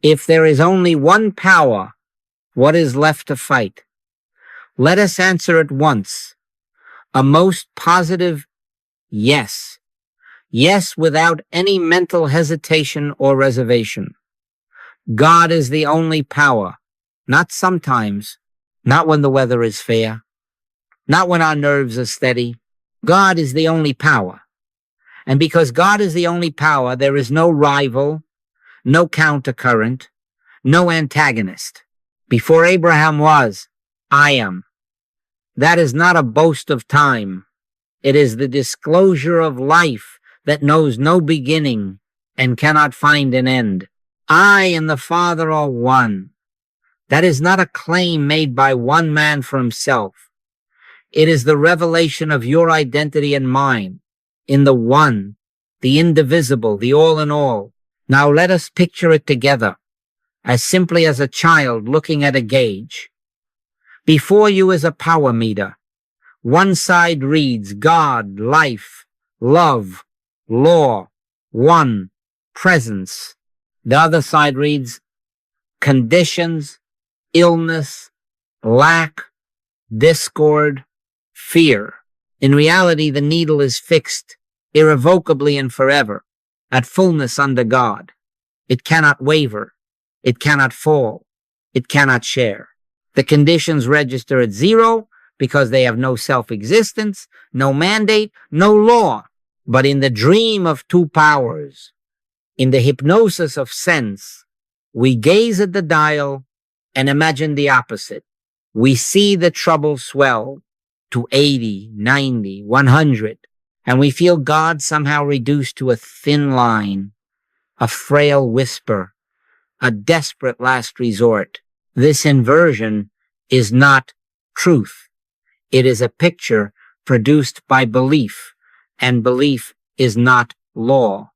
If there is only one power, what is left to fight? Let us answer at once. A most positive yes. Yes, without any mental hesitation or reservation. God is the only power. Not sometimes. Not when the weather is fair. Not when our nerves are steady. God is the only power. And because God is the only power, there is no rival, no countercurrent, no antagonist. Before Abraham was, I am. That is not a boast of time. It is the disclosure of life that knows no beginning and cannot find an end. I and the Father are one. That is not a claim made by one man for himself. It is the revelation of your identity and mine in the one, the indivisible, the all in all. Now let us picture it together, as simply as a child looking at a gauge. Before you is a power meter. One side reads God, life, love, law, one, presence. The other side reads conditions, illness, lack, discord, fear. In reality, the needle is fixed irrevocably and forever at fullness under God. It cannot waver. It cannot fall. It cannot share. The conditions register at zero because they have no self-existence, no mandate, no law. But in the dream of two powers, in the hypnosis of sense, we gaze at the dial and imagine the opposite. We see the trouble swell to 80, 90, 100, and we feel God somehow reduced to a thin line, a frail whisper, a desperate last resort. This inversion is not truth. It is a picture produced by belief, and belief is not law.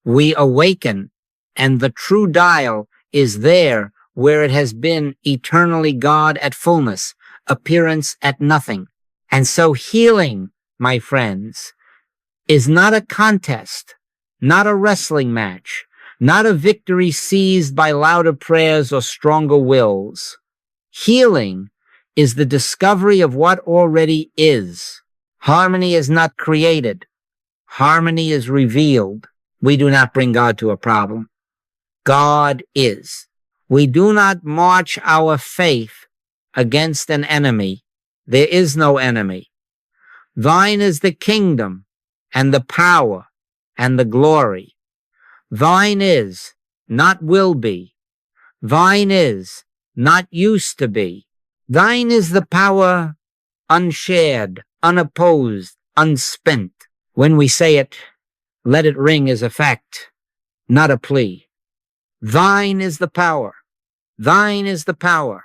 We awaken, and the true dial is there where it has been eternally God at fullness, appearance at nothing. And so healing, my friends, is not a contest, not a wrestling match, not a victory seized by louder prayers or stronger wills. Healing is the discovery of what already is. Harmony is not created. Harmony is revealed. We do not bring God to a problem. God is. We do not march our faith against an enemy. There is no enemy. Thine is the kingdom and the power and the glory. Thine is, not will be. Thine is, not used to be. Thine is the power unshared, unopposed, unspent. When we say it, let it ring as a fact, not a plea. Thine is the power. Thine is the power.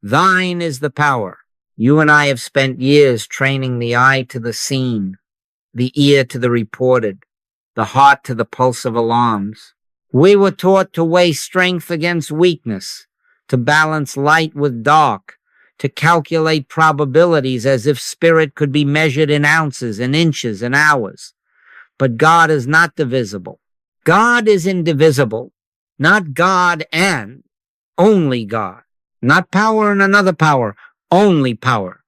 Thine is the power. You and I have spent years training the eye to the seen, the ear to the reported, the heart to the pulse of alarms. We were taught to weigh strength against weakness, to balance light with dark, to calculate probabilities as if spirit could be measured in ounces and inches and hours. But God is not divisible. God is indivisible, not God and only God, not power and another power, only power.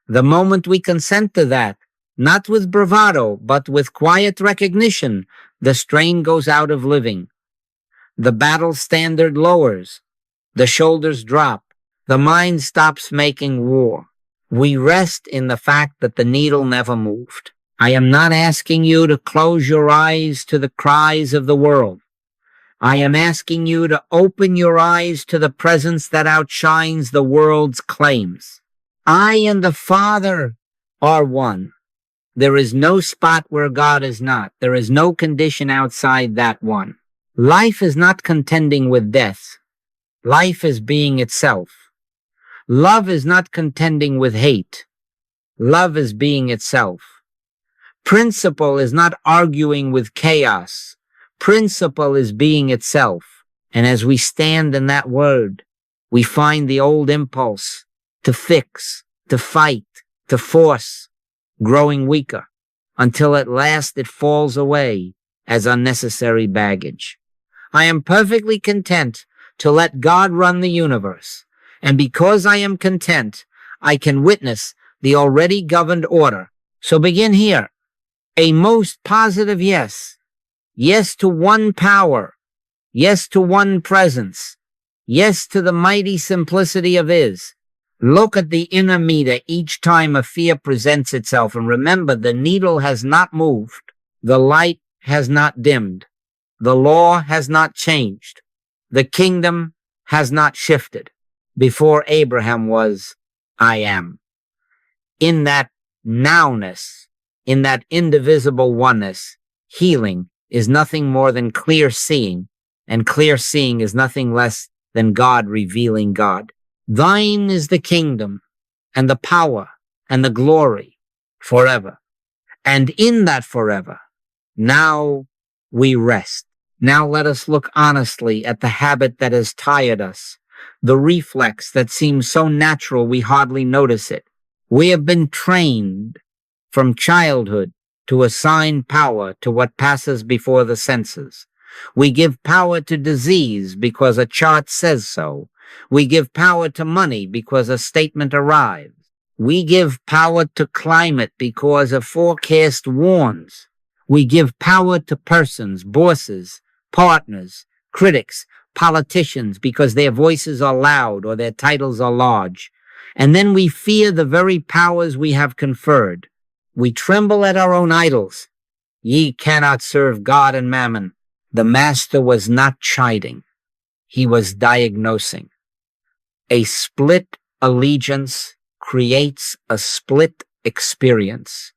The moment we consent to that, not with bravado, but with quiet recognition, the strain goes out of living. The battle standard lowers. The shoulders drop. The mind stops making war. We rest in the fact that the needle never moved. I am not asking you to close your eyes to the cries of the world. I am asking you to open your eyes to the presence that outshines the world's claims. I and the Father are one. There is no spot where God is not. There is no condition outside that one. Life is not contending with death. Life is being itself. Love is not contending with hate. Love is being itself. Principle is not arguing with chaos. Principle is being itself. And as we stand in that word, we find the old impulse to fix, to fight, to force, growing weaker, until at last it falls away as unnecessary baggage. I am perfectly content to let God run the universe. And because I am content, I can witness the already governed order. So begin here. A most positive yes. Yes to one power. Yes to one presence. Yes to the mighty simplicity of is. Look at the inner meter each time a fear presents itself, and remember, the needle has not moved. The light has not dimmed. The law has not changed. The kingdom has not shifted. Before Abraham was, I am. In that nowness, in that indivisible oneness, healing is nothing more than clear seeing, and clear seeing is nothing less than God revealing God. Thine is the kingdom and the power and the glory forever. And in that forever, now we rest. Now let us look honestly at the habit that has tired us, the reflex that seems so natural we hardly notice it. We have been trained from childhood to assign power to what passes before the senses. We give power to disease because a chart says so. We give power to money because a statement arrives. We give power to climate because a forecast warns. We give power to persons, bosses, partners, critics, politicians because their voices are loud or their titles are large. And then we fear the very powers we have conferred. We tremble at our own idols. Ye cannot serve God and mammon. The master was not chiding. He was diagnosing. A split allegiance creates a split experience.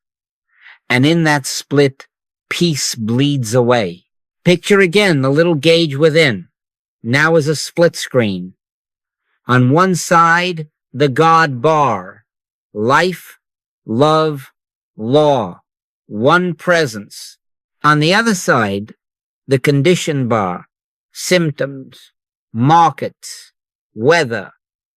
And in that split, peace bleeds away. Picture again the little gauge within. Now is a split screen. On one side, the God bar. Life, love, law. One presence. On the other side, the condition bar. Symptoms, markets, weather,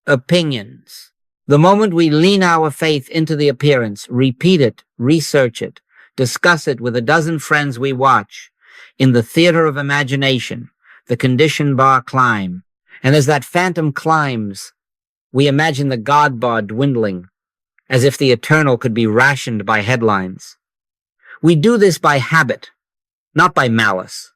opinions. The moment we lean our faith into the appearance, repeat it, research it, discuss it with a dozen friends we watch, in the theater of imagination, the condition bar climb. And as that phantom climbs, we imagine the God bar dwindling, as if the eternal could be rationed by headlines. We do this by habit, not by malice,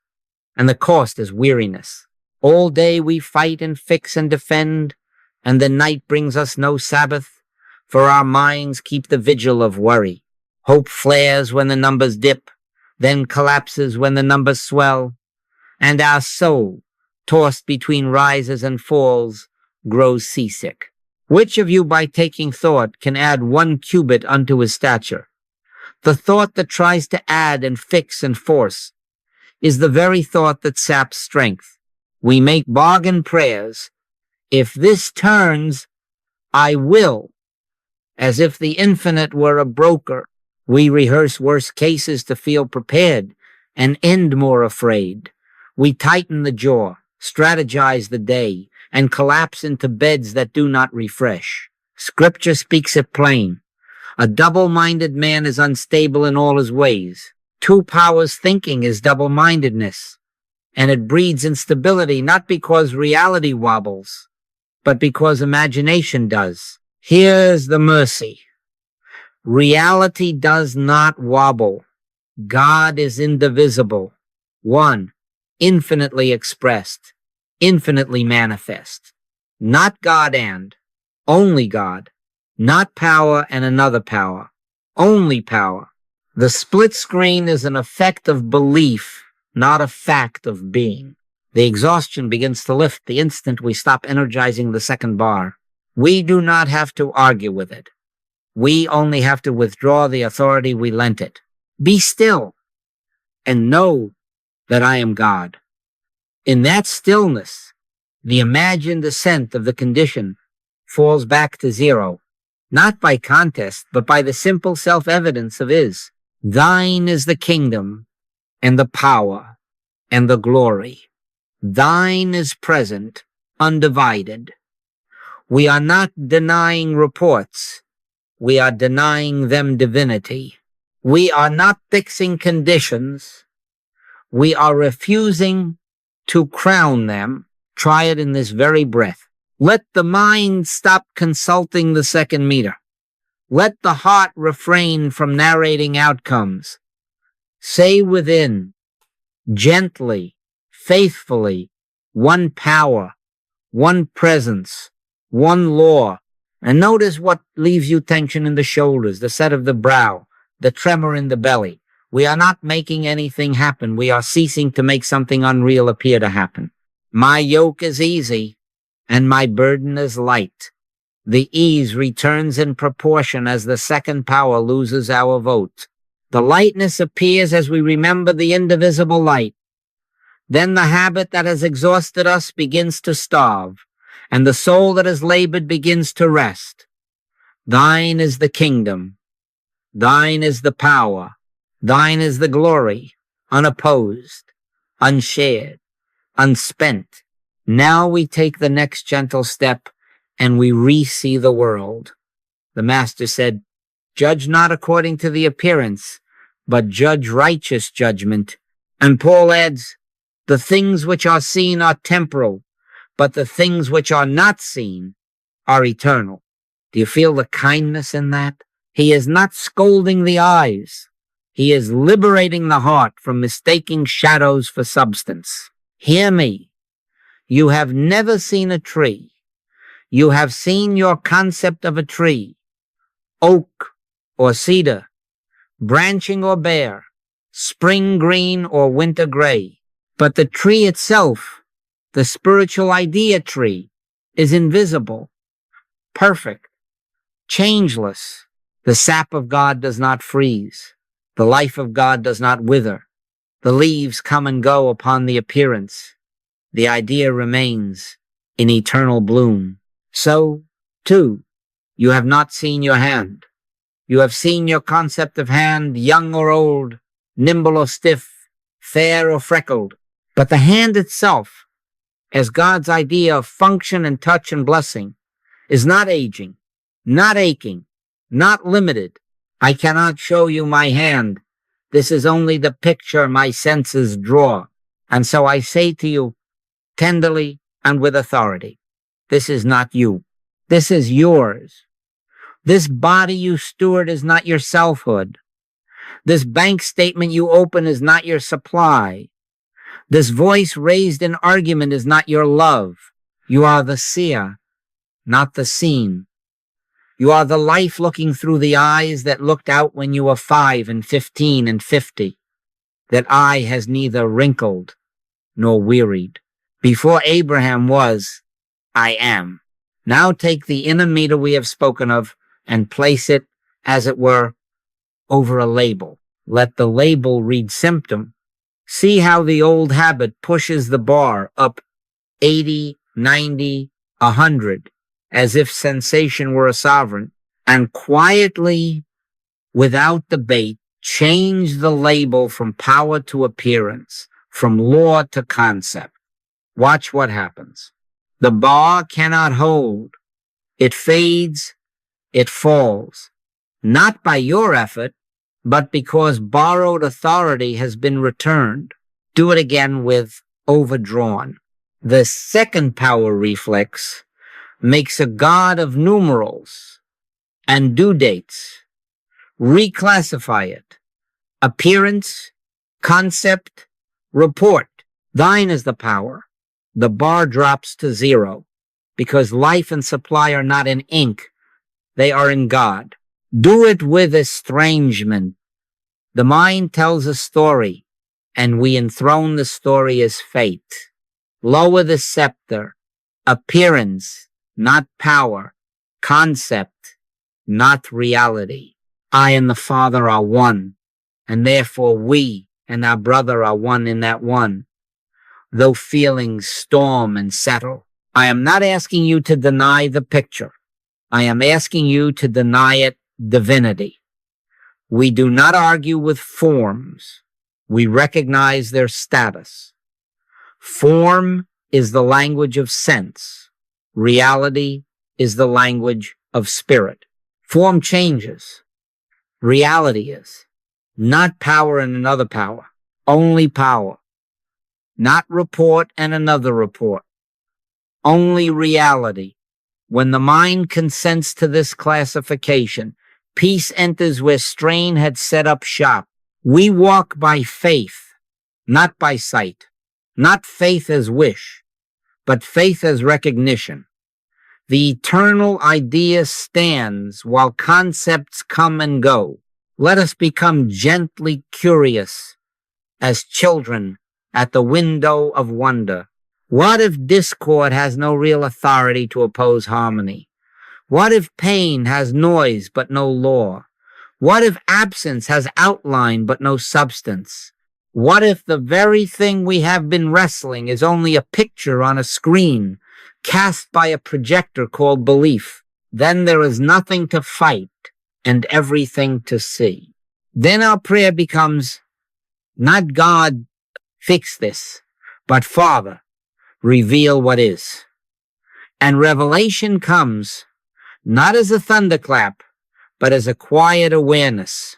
and the cost is weariness. All day we fight and fix and defend, and the night brings us no Sabbath, for our minds keep the vigil of worry. Hope flares when the numbers dip, then collapses when the numbers swell, and our soul, tossed between rises and falls, grows seasick. Which of you by taking thought can add 1 cubit unto his stature? The thought that tries to add and fix and force is the very thought that saps strength. We make bargain prayers. If this turns, I will, as if the infinite were a broker. We rehearse worse cases to feel prepared and end more afraid. We tighten the jaw, strategize the day, and collapse into beds that do not refresh. Scripture speaks it plain. A double-minded man is unstable in all his ways. Two powers thinking is double-mindedness, and it breeds instability not because reality wobbles, but because imagination does. Here's the mercy. Reality does not wobble. God is indivisible. One, infinitely expressed, infinitely manifest. Not God and, only God. Not power and another power. Only power. The split screen is an effect of belief, not a fact of being. The exhaustion begins to lift the instant we stop energizing the second bar. We do not have to argue with it. We only have to withdraw the authority we lent it. Be still and know that I am God. In that stillness, the imagined ascent of the condition falls back to zero, not by contest, but by the simple self-evidence of is. Thine is the kingdom and the power and the glory. Thine is present, undivided. We are not denying reports. We are denying them divinity. We are not fixing conditions. We are refusing to crown them, try it in this very breath. Let the mind stop consulting the second meter. Let the heart refrain from narrating outcomes. Say within, gently, faithfully, one power, one presence, one law. And notice what leaves you tension in the shoulders, the set of the brow, the tremor in the belly. We are not making anything happen. We are ceasing to make something unreal appear to happen. My yoke is easy and my burden is light. The ease returns in proportion as the second power loses our vote. The lightness appears as we remember the indivisible light. Then the habit that has exhausted us begins to starve, and the soul that has labored begins to rest. Thine is the kingdom. Thine is the power. Thine is the glory, unopposed, unshared, unspent. Now we take the next gentle step and we re-see the world. The Master said, judge not according to the appearance, but judge righteous judgment. And Paul adds, the things which are seen are temporal, but the things which are not seen are eternal. Do you feel the kindness in that? He is not scolding the eyes. He is liberating the heart from mistaking shadows for substance. Hear me. You have never seen a tree. You have seen your concept of a tree, oak or cedar, branching or bare, spring green or winter gray. But the tree itself, the spiritual idea tree, is invisible, perfect, changeless. The sap of God does not freeze. The life of God does not wither. The leaves come and go upon the appearance. The idea remains in eternal bloom. So, too, you have not seen your hand. You have seen your concept of hand, young or old, nimble or stiff, fair or freckled. But the hand itself, as God's idea of function and touch and blessing, is not aging, not aching, not limited. I cannot show you my hand. This is only the picture my senses draw. And so I say to you, tenderly and with authority, this is not you. This is yours. This body you steward is not your selfhood. This bank statement you open is not your supply. This voice raised in argument is not your love. You are the seer, not the seen. You are the life looking through the eyes that looked out when you were 5 and 15 and 50. That eye has neither wrinkled nor wearied. Before Abraham was, I am. Now take the inner meter we have spoken of and place it, as it were, over a label. Let the label read symptom. See how the old habit pushes the bar up 80, 90, 100, as if sensation were a sovereign, and quietly, without debate, change the label from power to appearance, from law to concept. Watch what happens. The bar cannot hold. It fades, it falls, not by your effort, but because borrowed authority has been returned. Do it again with overdrawn. The second power reflex makes a god of numerals and due dates. Reclassify it. Appearance, concept, report. Thine is the power. The bar drops to 0 because life and supply are not in ink. They are in God. Do it with estrangement. The mind tells a story, and we enthrone the story as fate. Lower the scepter. Appearance, not power. Concept, not reality. I and the Father are one, and therefore we and our brother are one in that one. Though feelings storm and settle, I am not asking you to deny the picture. I am asking you to deny it divinity. We do not argue with forms. We recognize their status. Form is the language of sense. Reality is the language of spirit. Form changes. Reality is not power and another power, only power. not report and another report. Only reality. When the mind consents to this classification, peace enters where strain had set up shop. We walk by faith, not by sight, not faith as wish, but faith as recognition. The eternal idea stands while concepts come and go. Let us become gently curious as children at the window of wonder. What if discord has no real authority to oppose harmony? What if pain has noise but no law? What if absence has outline but no substance? What if the very thing we have been wrestling is only a picture on a screen cast by a projector called belief? Then there is nothing to fight and everything to see. Then our prayer becomes, not God, fix this, but Father, reveal what is. And revelation comes not as a thunderclap, but as a quiet awareness.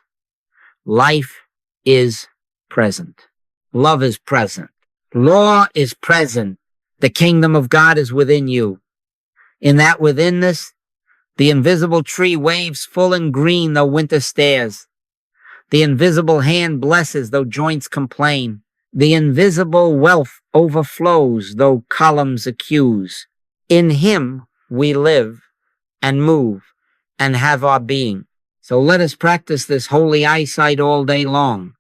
Life is present. Love is present. Law is present. The kingdom of God is within you. In that withinness, the invisible tree waves full and green though winter stares. The invisible hand blesses though joints complain. The invisible wealth overflows though columns accuse. In him we live and move and have our being. So let us practice this holy eyesight all day long.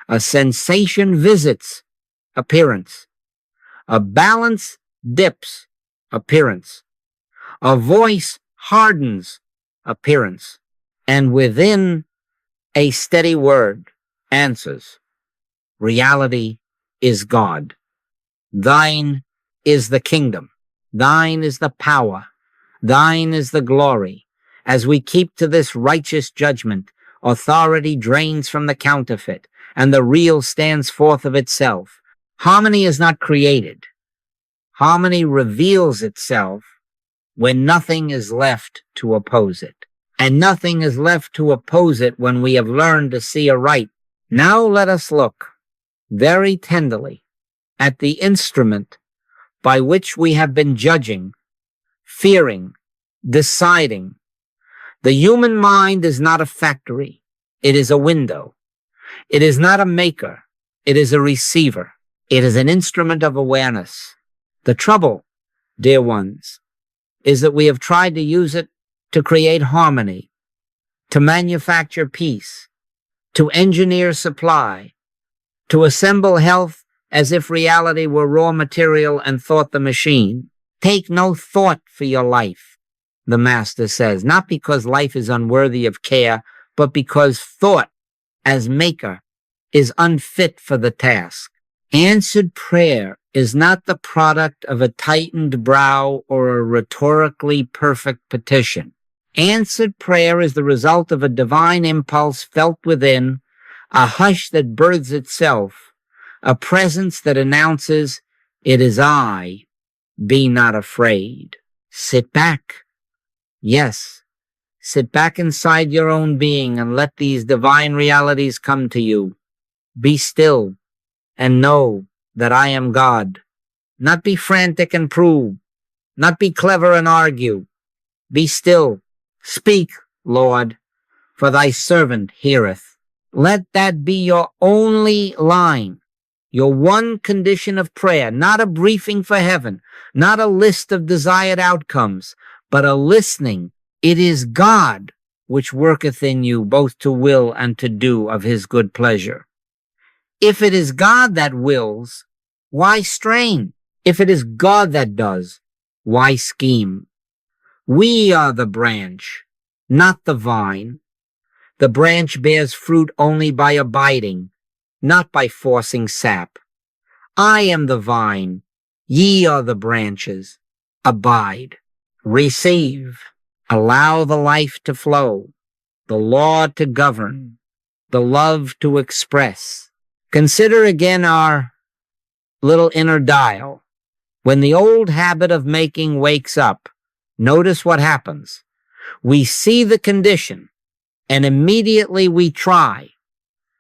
A sensation visits appearance. A balance dips appearance. A voice hardens appearance. And within a steady word answers. Reality is God. Thine is the kingdom. Thine is the power. Thine is the glory. As we keep to this righteous judgment, authority drains from the counterfeit, and the real stands forth of itself. Harmony is not created. Harmony reveals itself when nothing is left to oppose it. And nothing is left to oppose it when we have learned to see aright. Now let us look very tenderly at the instrument by which we have been judging, fearing, deciding. The human mind is not a factory. It is a window. It is not a maker. It is a receiver. It is an instrument of awareness. The trouble, dear ones, is that we have tried to use it to create harmony, to manufacture peace, to engineer supply, to assemble health as if reality were raw material and thought the machine. Take no thought for your life, the Master says, not because life is unworthy of care, but because thought as maker is unfit for the task. Answered prayer is not the product of a tightened brow or a rhetorically perfect petition. Answered prayer is the result of a divine impulse felt within, a hush that births itself, a presence that announces, "It is I, be not afraid." Sit back. Yes, sit back inside your own being and let these divine realities come to you. Be still and know that I am God. Not be frantic and prove, not be clever and argue. Be still. Speak, Lord, for thy servant heareth. Let that be your only line, your one condition of prayer, not a briefing for heaven, not a list of desired outcomes, but a listening. It is God which worketh in you both to will and to do of his good pleasure. If it is God that wills, why strain? If it is God that does, why scheme? We are the branch, not the vine. The branch bears fruit only by abiding, not by forcing sap. I am the vine, ye are the branches. Abide, receive, allow the life to flow, the law to govern, the love to express. Consider again our little inner dial. When the old habit of making wakes up, notice what happens. We see the condition, and immediately we try.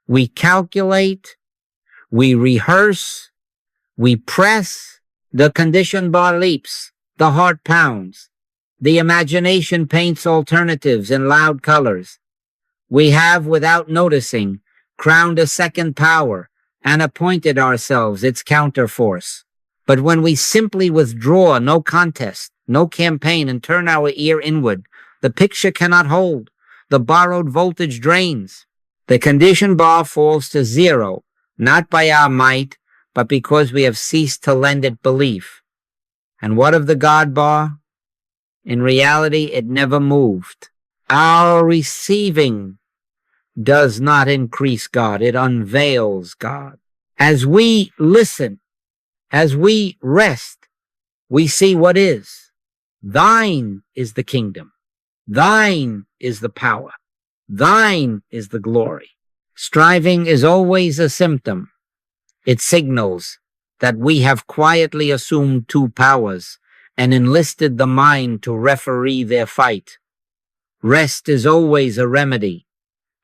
We calculate, we rehearse, We press, the conditioned bar leaps, the heart pounds, the imagination paints alternatives in loud colors. We have, without noticing, crowned a second power and appointed ourselves its counterforce. But when we simply withdraw, no contest, no campaign, and turn our ear inward, the picture cannot hold. The borrowed voltage drains. The conditioned bar falls to zero, not by our might, but because we have ceased to lend it belief. And what of the God bar? In reality, it never moved. Our receiving does not increase God. It unveils God. As we listen, as we rest, we see what is. Thine is the kingdom. Thine is the power. Thine is the glory. Striving is always a symptom. It signals that we have quietly assumed two powers and enlisted the mind to referee their fight. Rest is always a remedy.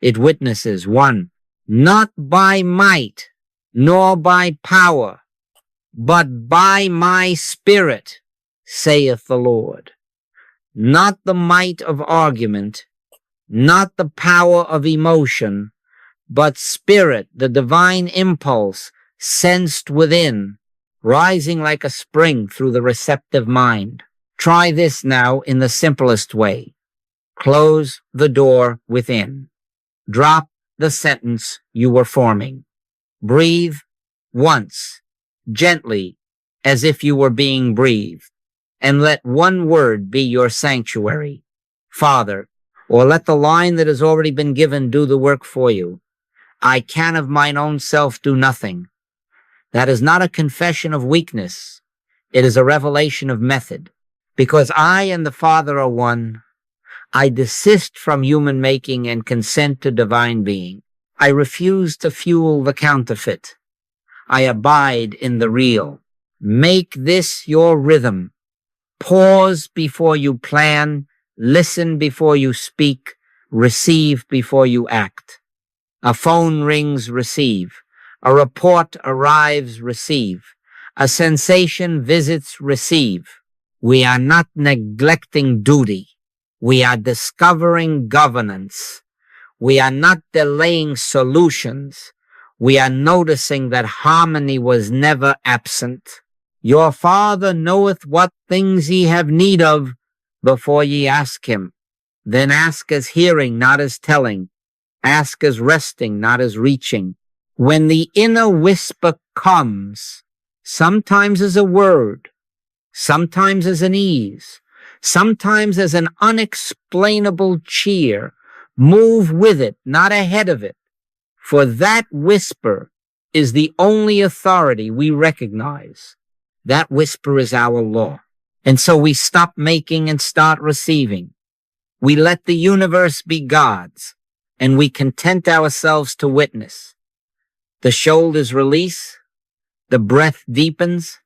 It witnesses, one, not by might, nor by power, but by my spirit, saith the Lord. Not the might of argument, not the power of emotion, but spirit, the divine impulse sensed within, rising like a spring through the receptive mind. Try this now in the simplest way. Close the door within. Drop the sentence you were forming. Breathe once, gently, as if you were being breathed, and let one word be your sanctuary. Father, or let the line that has already been given do the work for you. I can of mine own self do nothing. That is not a confession of weakness. It is a revelation of method. Because I and the Father are one, I desist from human making and consent to divine being. I refuse to fuel the counterfeit. I abide in the real. Make this your rhythm. Pause before you plan. Listen before you speak. Receive before you act. A phone rings, receive. A report arrives, receive. A sensation visits, receive. We are not neglecting duty. We are discovering governance. We are not delaying solutions. We are noticing that harmony was never absent. Your Father knoweth what things ye have need of before ye ask him. Then ask as hearing, not as telling. Ask as resting, not as reaching. When the inner whisper comes, sometimes as a word, sometimes as an ease, sometimes as an unexplainable cheer, move with it, not ahead of it. For that whisper is the only authority we recognize. That whisper is our law. And so we stop making and start receiving. We let the universe be God's, and we content ourselves to witness. The shoulders release, the breath deepens,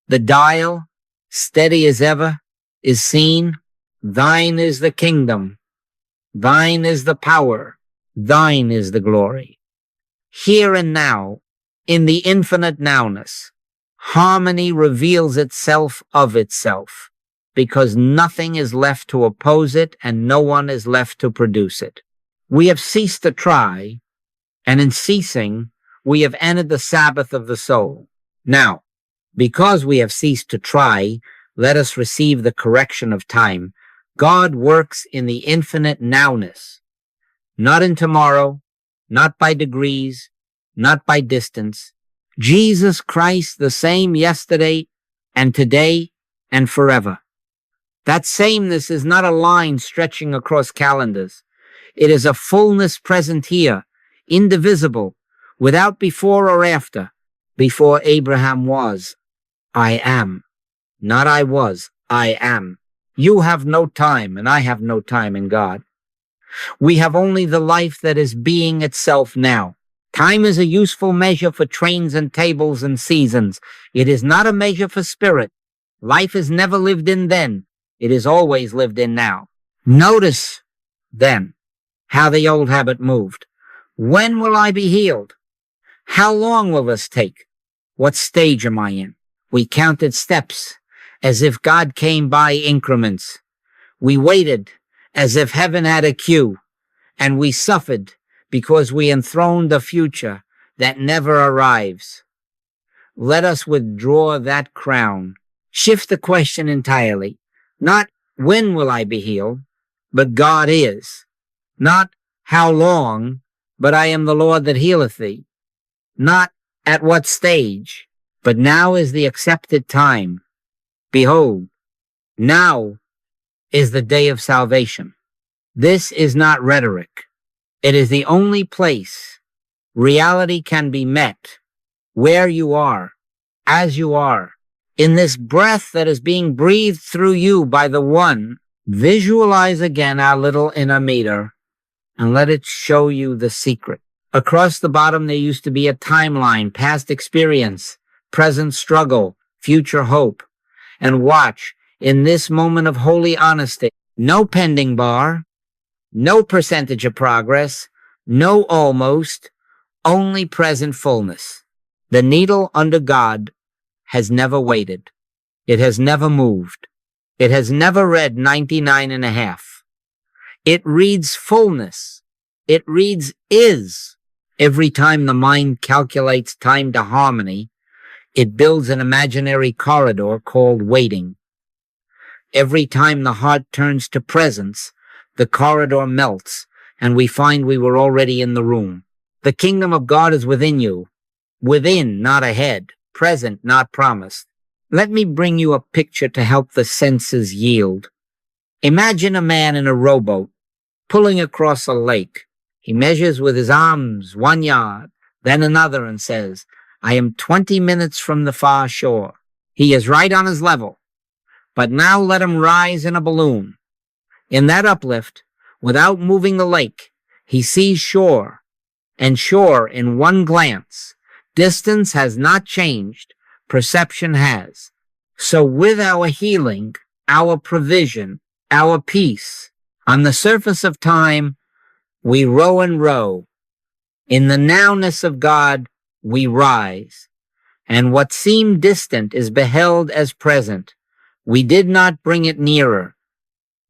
the dial, steady as ever, is seen. Thine is the kingdom. Thine is the power. Thine is the glory. Here and now, in the infinite nowness, harmony reveals itself of itself, because nothing is left to oppose it and no one is left to produce it. We have ceased to try, and in ceasing, we have entered the Sabbath of the soul. Now, because we have ceased to try, let us receive the correction of time. God works in the infinite nowness, not in tomorrow, not by degrees, not by distance. Jesus Christ, the same yesterday and today and forever. That sameness is not a line stretching across calendars. It is a fullness present here, indivisible, without before or after. Before Abraham was, I am. Not I was, I am. You have no time, and I have no time in God. We have only the life that is being itself now. Time is a useful measure for trains and tables and seasons. It is not a measure for spirit. Life is never lived in then. It is always lived in now. Notice, then, how the old habit moved. When will I be healed? How long will this take? What stage am I in? We counted steps as if God came by increments. We waited as if heaven had a queue, and we suffered because we enthroned a future that never arrives. Let us withdraw that crown. Shift the question entirely. Not when will I be healed, but God is. Not how long, but I am the Lord that healeth thee. Not at what stage, but now is the accepted time. Behold, now is the day of salvation. This is not rhetoric. It is the only place reality can be met, where you are, as you are, in this breath that is being breathed through you by the One. Visualize again our little inner meter and let it show you the secret. Across the bottom, there used to be a timeline, past experience, present struggle, future hope. And watch, in this moment of holy honesty, no pending bar, no percentage of progress, no almost, only present fullness. The needle under God has never waited. It has never moved. It has never read 99.5. It reads fullness. It reads is. Every time the mind calculates time to harmony, it builds an imaginary corridor called waiting. Every time the heart turns to presence, the corridor melts, and we find we were already in the room. The kingdom of God is within you. Within, not ahead. Present, not promised. Let me bring you a picture to help the senses yield. Imagine a man in a rowboat pulling across a lake. He measures with his arms 1 yard, then another, and says, I am 20 minutes from the far shore. He is right on his level. But now let him rise in a balloon. In that uplift, without moving the lake, he sees shore, and shore in one glance. Distance has not changed, perception has. So with our healing, our provision, our peace, on the surface of time, we row and row. In the nowness of God, we rise. And what seemed distant is beheld as present. We did not bring it nearer.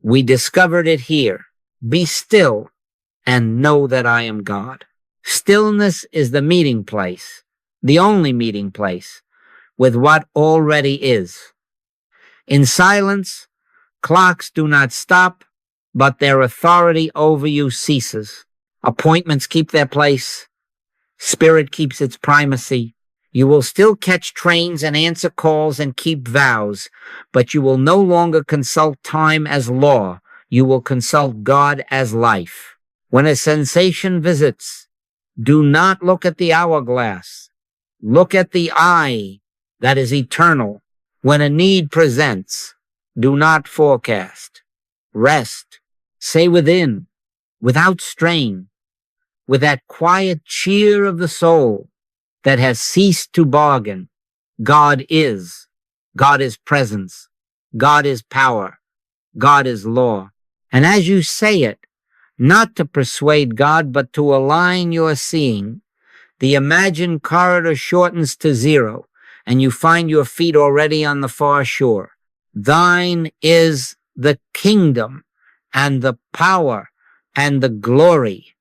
We discovered it here. Be still and know that I am God. Stillness is the meeting place, the only meeting place, with what already is. In silence, clocks do not stop, but their authority over you ceases. Appointments keep their place. Spirit keeps its primacy. You will still catch trains and answer calls and keep vows, but you will no longer consult time as law. You will consult God as life. When a sensation visits, do not look at the hourglass. Look at the eye that is eternal. When a need presents, do not forecast. Rest. Say within, without strain, with that quiet cheer of the soul that has ceased to bargain. God is. God is presence. God is power. God is law. And as you say it, not to persuade God, but to align your seeing, the imagined corridor shortens to zero, and you find your feet already on the far shore. Thine is the kingdom and the power and the glory.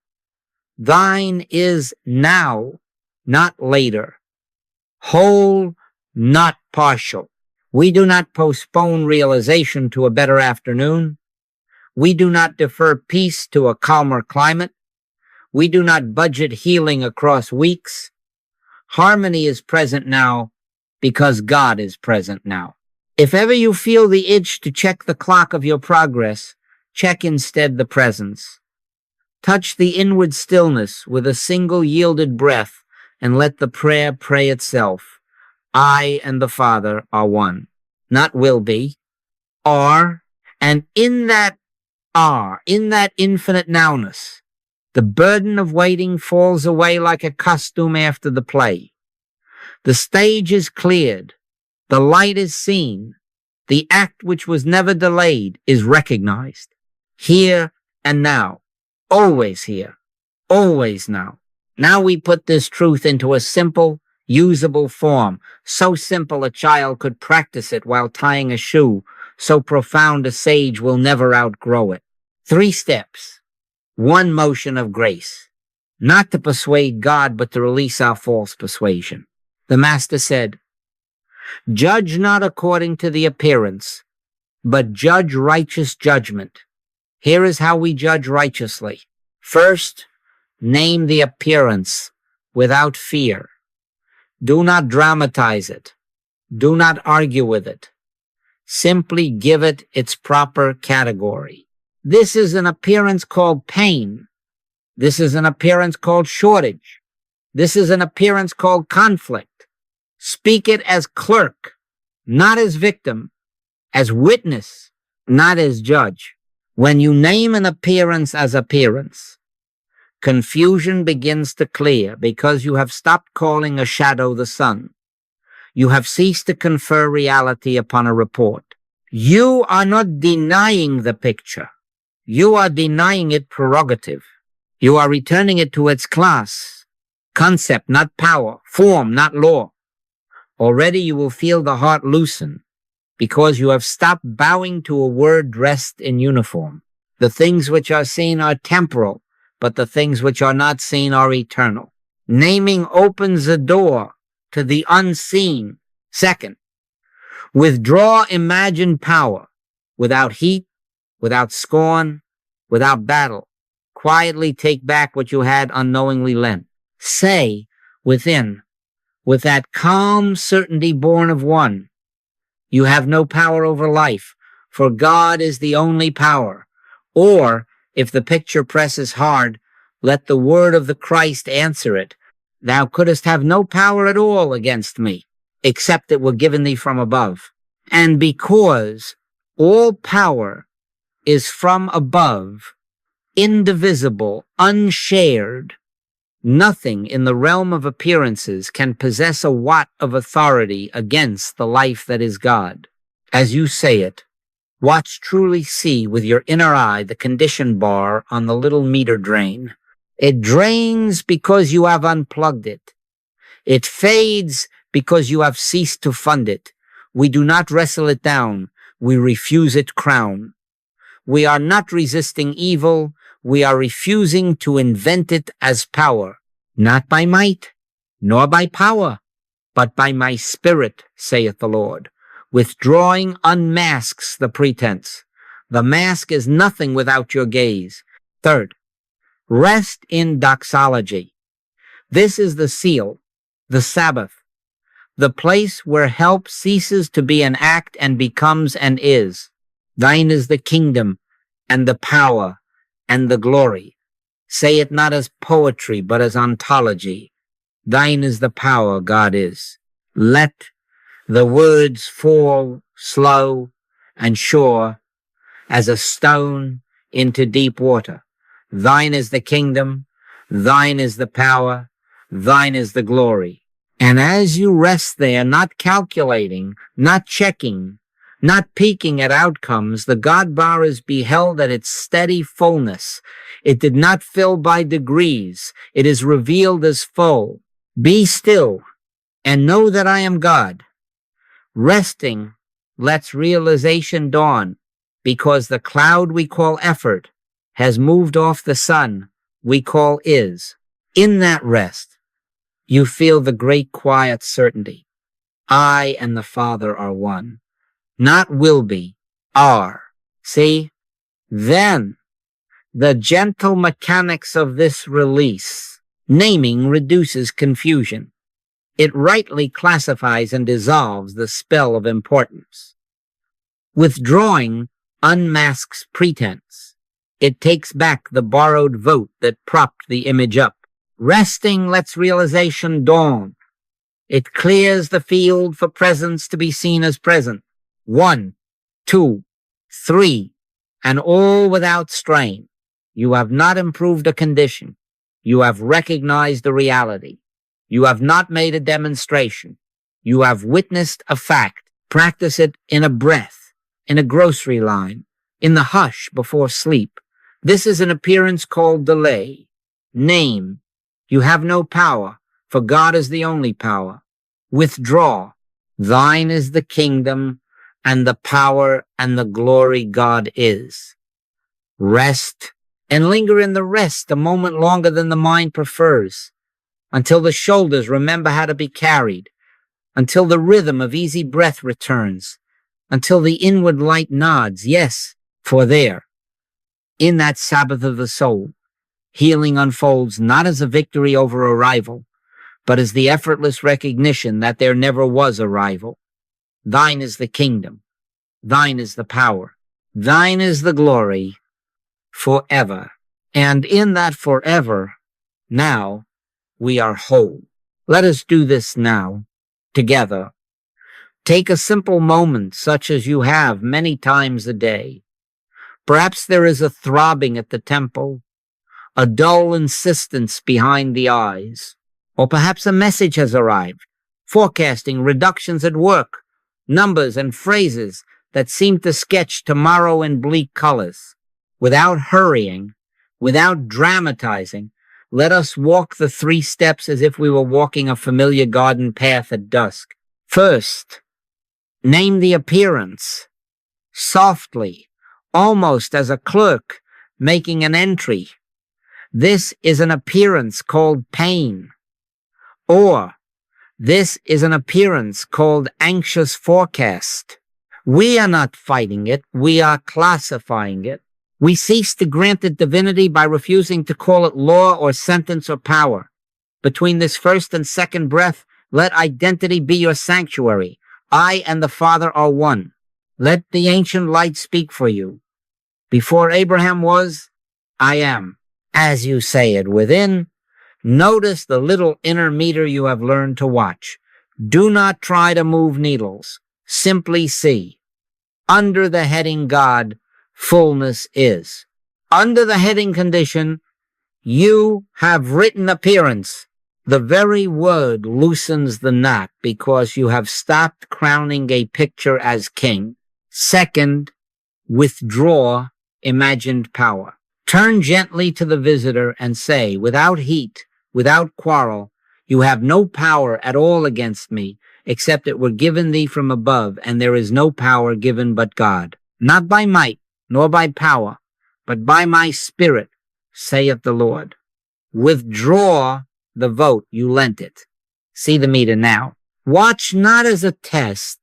Thine is now, not later. Whole, not partial. We do not postpone realization to a better afternoon. We do not defer peace to a calmer climate. We do not budget healing across weeks. Harmony is present now because God is present now. If ever you feel the itch to check the clock of your progress, check instead the presence. Touch the inward stillness with a single yielded breath and let the prayer pray itself. I and the Father are one. Not will be, are, and in that infinite nowness, the burden of waiting falls away like a costume after the play. The stage is cleared. The light is seen. The act which was never delayed is recognized. Here and now. Always here. Always now. Now we put this truth into a simple usable form, so simple a child could practice it while tying a shoe, so profound a sage will never outgrow it. 3 steps, 1 motion of grace, not to persuade God, but to release our false persuasion. The Master said, "Judge not according to the appearance, but judge righteous judgment." Here is how we judge righteously. First, name the appearance without fear. Do not dramatize it. Do not argue with it. Simply give it its proper category. This is an appearance called pain. This is an appearance called shortage. This is an appearance called conflict. Speak it as clerk, not as victim, as witness, not as judge. When you name an appearance as appearance, confusion begins to clear because you have stopped calling a shadow the sun. You have ceased to confer reality upon a report. You are not denying the picture. You are denying it prerogative. You are returning it to its class, concept, not power, form, not law. Already you will feel the heart loosen because you have stopped bowing to a word dressed in uniform. The things which are seen are temporal, but the things which are not seen are eternal. Naming opens the door to the unseen. Second, withdraw imagined power without heat, without scorn, without battle. Quietly take back what you had unknowingly lent. Say within, with that calm certainty born of one, you have no power over life, for God is the only power. Or, if the picture presses hard, let the word of the Christ answer it. Thou couldst have no power at all against me, except it were given thee from above. And because all power is from above, indivisible, unshared, nothing in the realm of appearances can possess a watt of authority against the life that is God. As you say it, watch, truly see with your inner eye the condition bar on the little meter drain. It drains because you have unplugged it. It fades because you have ceased to fund it. We do not wrestle it down. We refuse its crown. We are not resisting evil. We are refusing to invent it as power. Not by might, nor by power, but by my spirit, saith the Lord. Withdrawing unmasks the pretense. The mask is nothing without your gaze. Third, rest in doxology. This is the seal, the Sabbath, the place where help ceases to be an act and becomes and is. Thine is the kingdom and the power and the glory. Say it not as poetry, but as ontology. Thine is the power, God is. Let the words fall slow and sure as a stone into deep water. Thine is the kingdom, thine is the power, thine is the glory. And as you rest there, not calculating, not checking, not peeking at outcomes, the God bar is beheld at its steady fullness. It did not fill by degrees. It is revealed as full. Be still and know that I am God. Resting lets realization dawn because the cloud we call effort has moved off the sun we call is. In that rest, you feel the great quiet certainty. I and the Father are one. Not will be, are. See? Then, the gentle mechanics of this release, naming reduces confusion. It rightly classifies and dissolves the spell of importance. Withdrawing unmasks pretense. It takes back the borrowed vote that propped the image up. Resting lets realization dawn. It clears the field for presence to be seen as present. 1, 2, 3, and all without strain. You have not improved a condition. You have recognized the reality. You have not made a demonstration. You have witnessed a fact. Practice it in a breath, in a grocery line, in the hush before sleep. This is an appearance called delay. Name. You have no power, for God is the only power. Withdraw. Thine is the kingdom and the power and the glory God is. Rest and linger in the rest a moment longer than the mind prefers, until the shoulders remember how to be carried, until the rhythm of easy breath returns, until the inward light nods. Yes, for there, in that Sabbath of the soul, healing unfolds not as a victory over a rival, but as the effortless recognition that there never was a rival. Thine is the kingdom. Thine is the power. Thine is the glory forever. And in that forever, now, we are whole. Let us do this now, together. Take a simple moment such as you have many times a day. Perhaps there is a throbbing at the temple, a dull insistence behind the eyes, or perhaps a message has arrived, forecasting reductions at work, numbers and phrases that seem to sketch tomorrow in bleak colors. Without hurrying, without dramatizing, let us walk the 3 steps as if we were walking a familiar garden path at dusk. First, name the appearance, softly, almost as a clerk making an entry. This is an appearance called pain. Or, this is an appearance called anxious forecast. We are not fighting it, we are classifying it. We cease to grant it divinity by refusing to call it law or sentence or power. Between this first and second breath, let identity be your sanctuary. I and the Father are one. Let the ancient light speak for you. Before Abraham was, I am. As you say it within, notice the little inner meter you have learned to watch. Do not try to move needles. Simply see. Under the heading God, fullness is. Under the heading condition, you have written appearance. The very word loosens the knot because you have stopped crowning a picture as king. Second, withdraw imagined power. Turn gently to the visitor and say, without heat, without quarrel, you have no power at all against me, except it were given thee from above, and there is no power given but God. Not by might, nor by power, but by my spirit, saith the Lord. Withdraw the vote you lent it. See the meter now. Watch not as a test,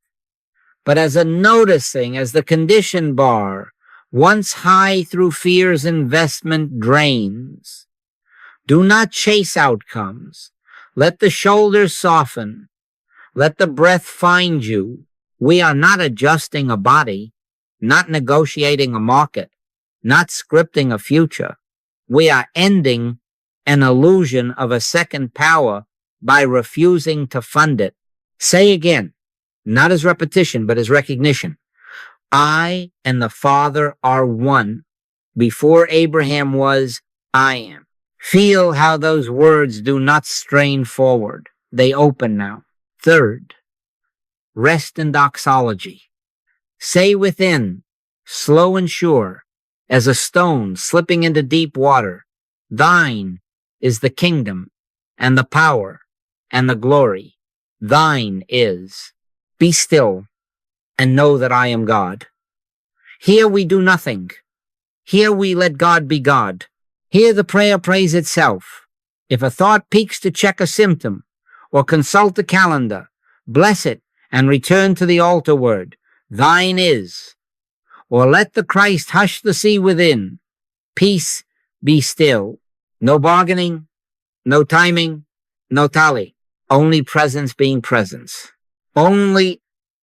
but as a noticing, as the condition bar, once high through fear's investment drains. Do not chase outcomes. Let the shoulders soften. Let the breath find you. We are not adjusting a body, not negotiating a market, not scripting a future. We are ending an illusion of a second power by refusing to fund it. Say again, not as repetition, but as recognition. I and the Father are one. Before Abraham was, I am. Feel how those words do not strain forward. They open now. Third, rest in doxology. Say within, slow and sure, as a stone slipping into deep water, thine is the kingdom and the power and the glory. Thine is. Be still and know that I am God. Here we do nothing. Here we let God be God. Here the prayer prays itself. If a thought peaks to check a symptom or consult the calendar, bless it and return to the altar word. Thine is. Or let the Christ hush the sea within. Peace, be still. No bargaining, no timing, no tally. Only presence being presence. Only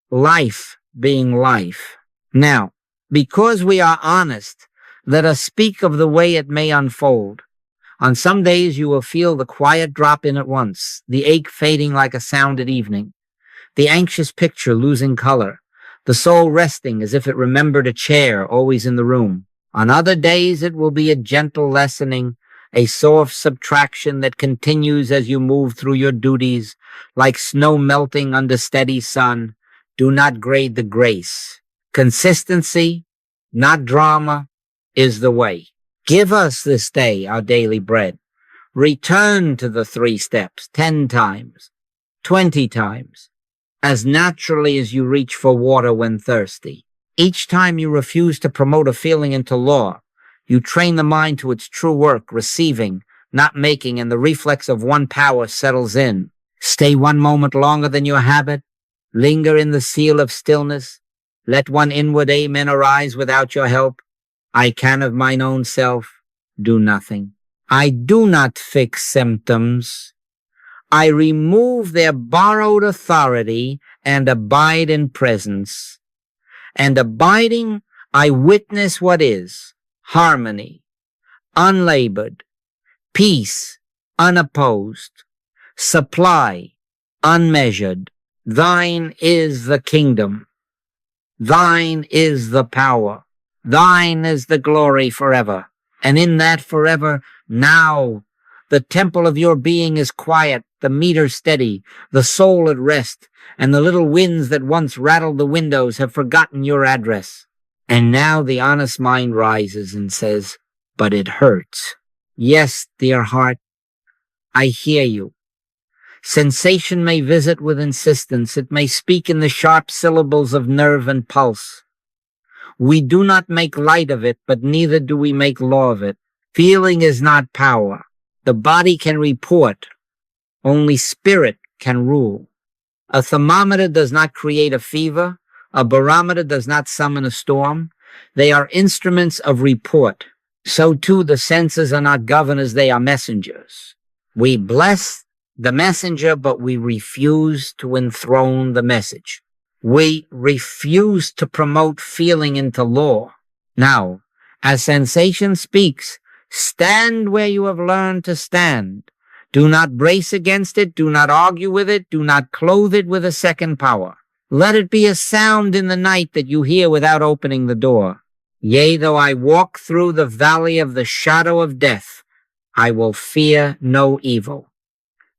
life being life. Now, because we are honest, let us speak of the way it may unfold. On some days you will feel the quiet drop in at once, the ache fading like a sound at evening, the anxious picture losing color, the soul resting as if it remembered a chair always in the room. On other days it will be a gentle lessening, a soft subtraction that continues as you move through your duties, like snow melting under steady sun. Do not grade the grace. Consistency, not drama, is the way. Give us this day our daily bread. Return to the 3 steps 10 times, 20 times, as naturally as you reach for water when thirsty. Each time you refuse to promote a feeling into law, you train the mind to its true work, receiving, not making, and the reflex of one power settles in. Stay 1 moment longer than your habit. Linger in the seal of stillness. Let one inward amen arise without your help. I can of mine own self do nothing. I do not fix symptoms. I remove their borrowed authority and abide in presence. And abiding, I witness what is harmony, unlabored, peace, unopposed, supply, unmeasured. Thine is the kingdom. Thine is the power. Thine is the glory forever. And in that forever, now, the temple of your being is quiet, the meter steady, the soul at rest, and the little winds that once rattled the windows have forgotten your address. And now the honest mind rises and says, but it hurts. Yes, dear heart, I hear you. Sensation may visit with insistence. It may speak in the sharp syllables of nerve and pulse. We do not make light of it, but neither do we make law of it. Feeling is not power. The body can report. Only spirit can rule. A thermometer does not create a fever. A barometer does not summon a storm. They are instruments of report. So too the senses are not governors, they are messengers. We bless the messenger, but we refuse to enthrone the message. We refuse to promote feeling into law. Now, as sensation speaks, stand where you have learned to stand. Do not brace against it. Do not argue with it. Do not clothe it with a second power. Let it be a sound in the night that you hear without opening the door. Yea, though I walk through the valley of the shadow of death, I will fear no evil.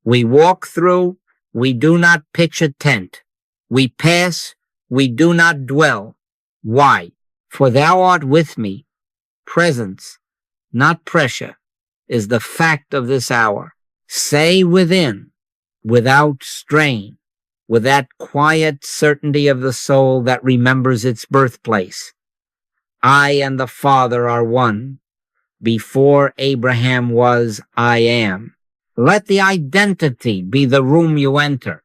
We walk through, we do not pitch a tent. We pass, we do not dwell. Why? For thou art with me. Presence, not pressure, is the fact of this hour. Say within, without strain, with that quiet certainty of the soul that remembers its birthplace. I and the Father are one. Before Abraham was, I am. Let the identity be the room you enter.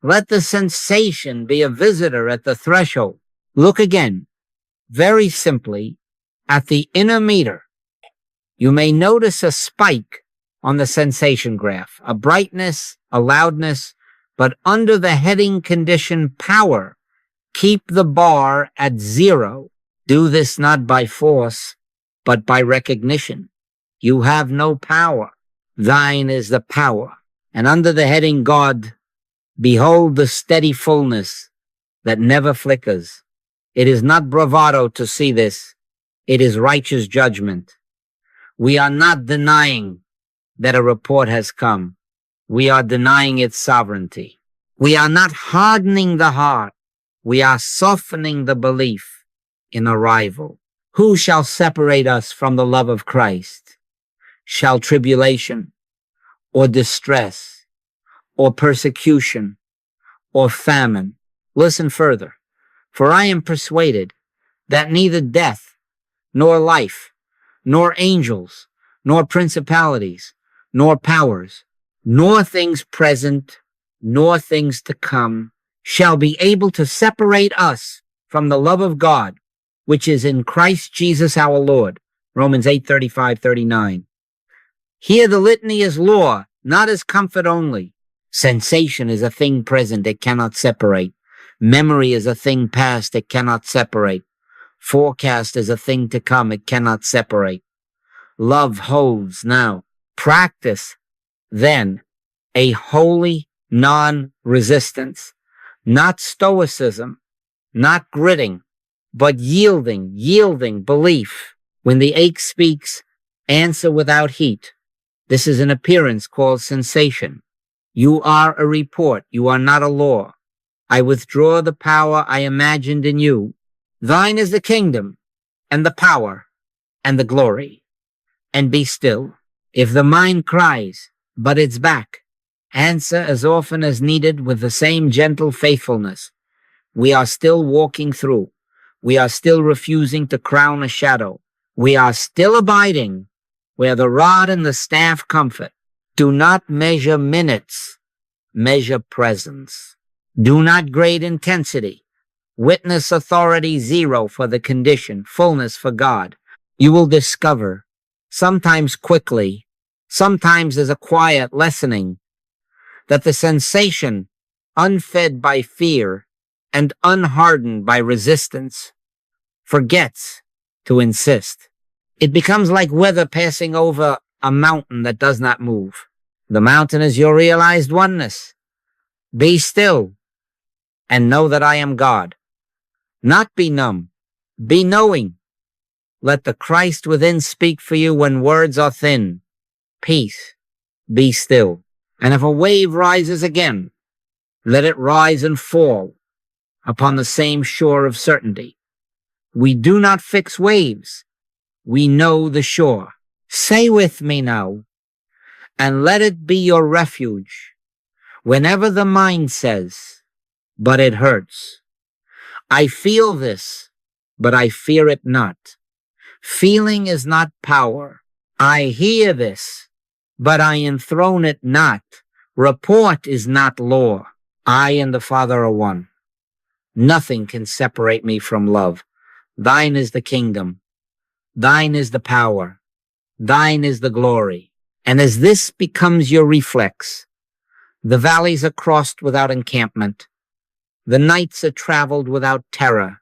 Let the sensation be a visitor at the threshold. Look again, very simply, at the inner meter. You may notice a spike on the sensation graph, a brightness, a loudness, but under the heading condition power, keep the bar at 0. Do this not by force, but by recognition. You have no power. Thine is the power. And under the heading God, behold the steady fullness that never flickers. It is not bravado to see this. It is righteous judgment. We are not denying that a report has come. We are denying its sovereignty. We are not hardening the heart. We are softening the belief in arrival. Who shall separate us from the love of Christ? Shall tribulation or distress or persecution or famine? Listen further. For I am persuaded that neither death, nor life, nor angels, nor principalities, nor powers, nor things present, nor things to come, shall be able to separate us from the love of God, which is in Christ Jesus our Lord. Romans 8:35-39. Here the litany is law, not as comfort only. Sensation is a thing present, it cannot separate. Memory is a thing past, it cannot separate. Forecast is a thing to come, it cannot separate. Love holds now. Practice, then, a holy non-resistance, not stoicism, not gritting, but yielding belief. When the ache speaks, answer without heat. This is an appearance called sensation. You are a report. You are not a law. I withdraw the power I imagined in you. Thine is the kingdom and the power and the glory. And be still. If the mind cries, but it's back, answer as often as needed with the same gentle faithfulness. We are still walking through. We are still refusing to crown a shadow. We are still abiding where the rod and the staff comfort. Do not measure minutes, measure presence. Do not grade intensity. Witness authority 0 for the condition, fullness for God. You will discover, sometimes quickly, sometimes as a quiet lessening, that the sensation, unfed by fear and unhardened by resistance, forgets to insist. It becomes like weather passing over a mountain that does not move. The mountain is your realized oneness. Be still and know that I am God. Not be numb, be knowing. Let the Christ within speak for you when words are thin. Peace, be still. And if a wave rises again, let it rise and fall upon the same shore of certainty. We do not fix waves. We know the shore. Say with me now, and let it be your refuge whenever the mind says, but it hurts. I feel this, but I fear it not. Feeling is not power. I hear this, but I enthrone it not. Report is not law. I and the Father are one. Nothing can separate me from love. Thine is the kingdom. Thine is the power. Thine is the glory. And as this becomes your reflex, the valleys are crossed without encampment. The nights are traveled without terror.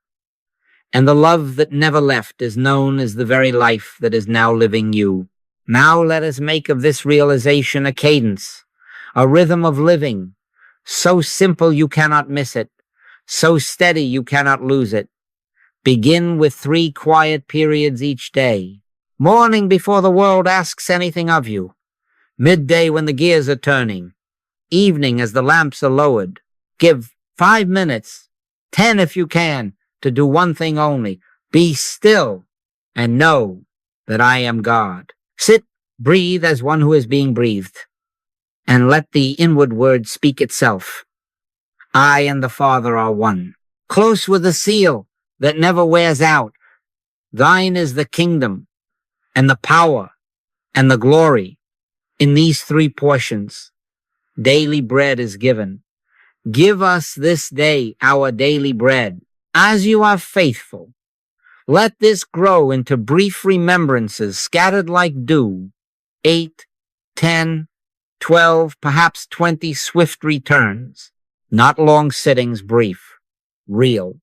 And the love that never left is known as the very life that is now living you. Now let us make of this realization a cadence, a rhythm of living, so simple you cannot miss it, so steady you cannot lose it. Begin with 3 quiet periods each day. Morning before the world asks anything of you. Midday when the gears are turning. Evening as the lamps are lowered. Give 5 minutes, 10 if you can, to do one thing only. Be still and know that I am God. Sit, breathe as one who is being breathed, and let the inward word speak itself. I and the Father are one. Close with a seal that never wears out. Thine is the kingdom and the power and the glory. In these 3 portions, daily bread is given. Give us this day our daily bread. As you are faithful, let this grow into brief remembrances scattered like dew. 8, 10, 12, perhaps 20 swift returns. Not long sittings, brief, real.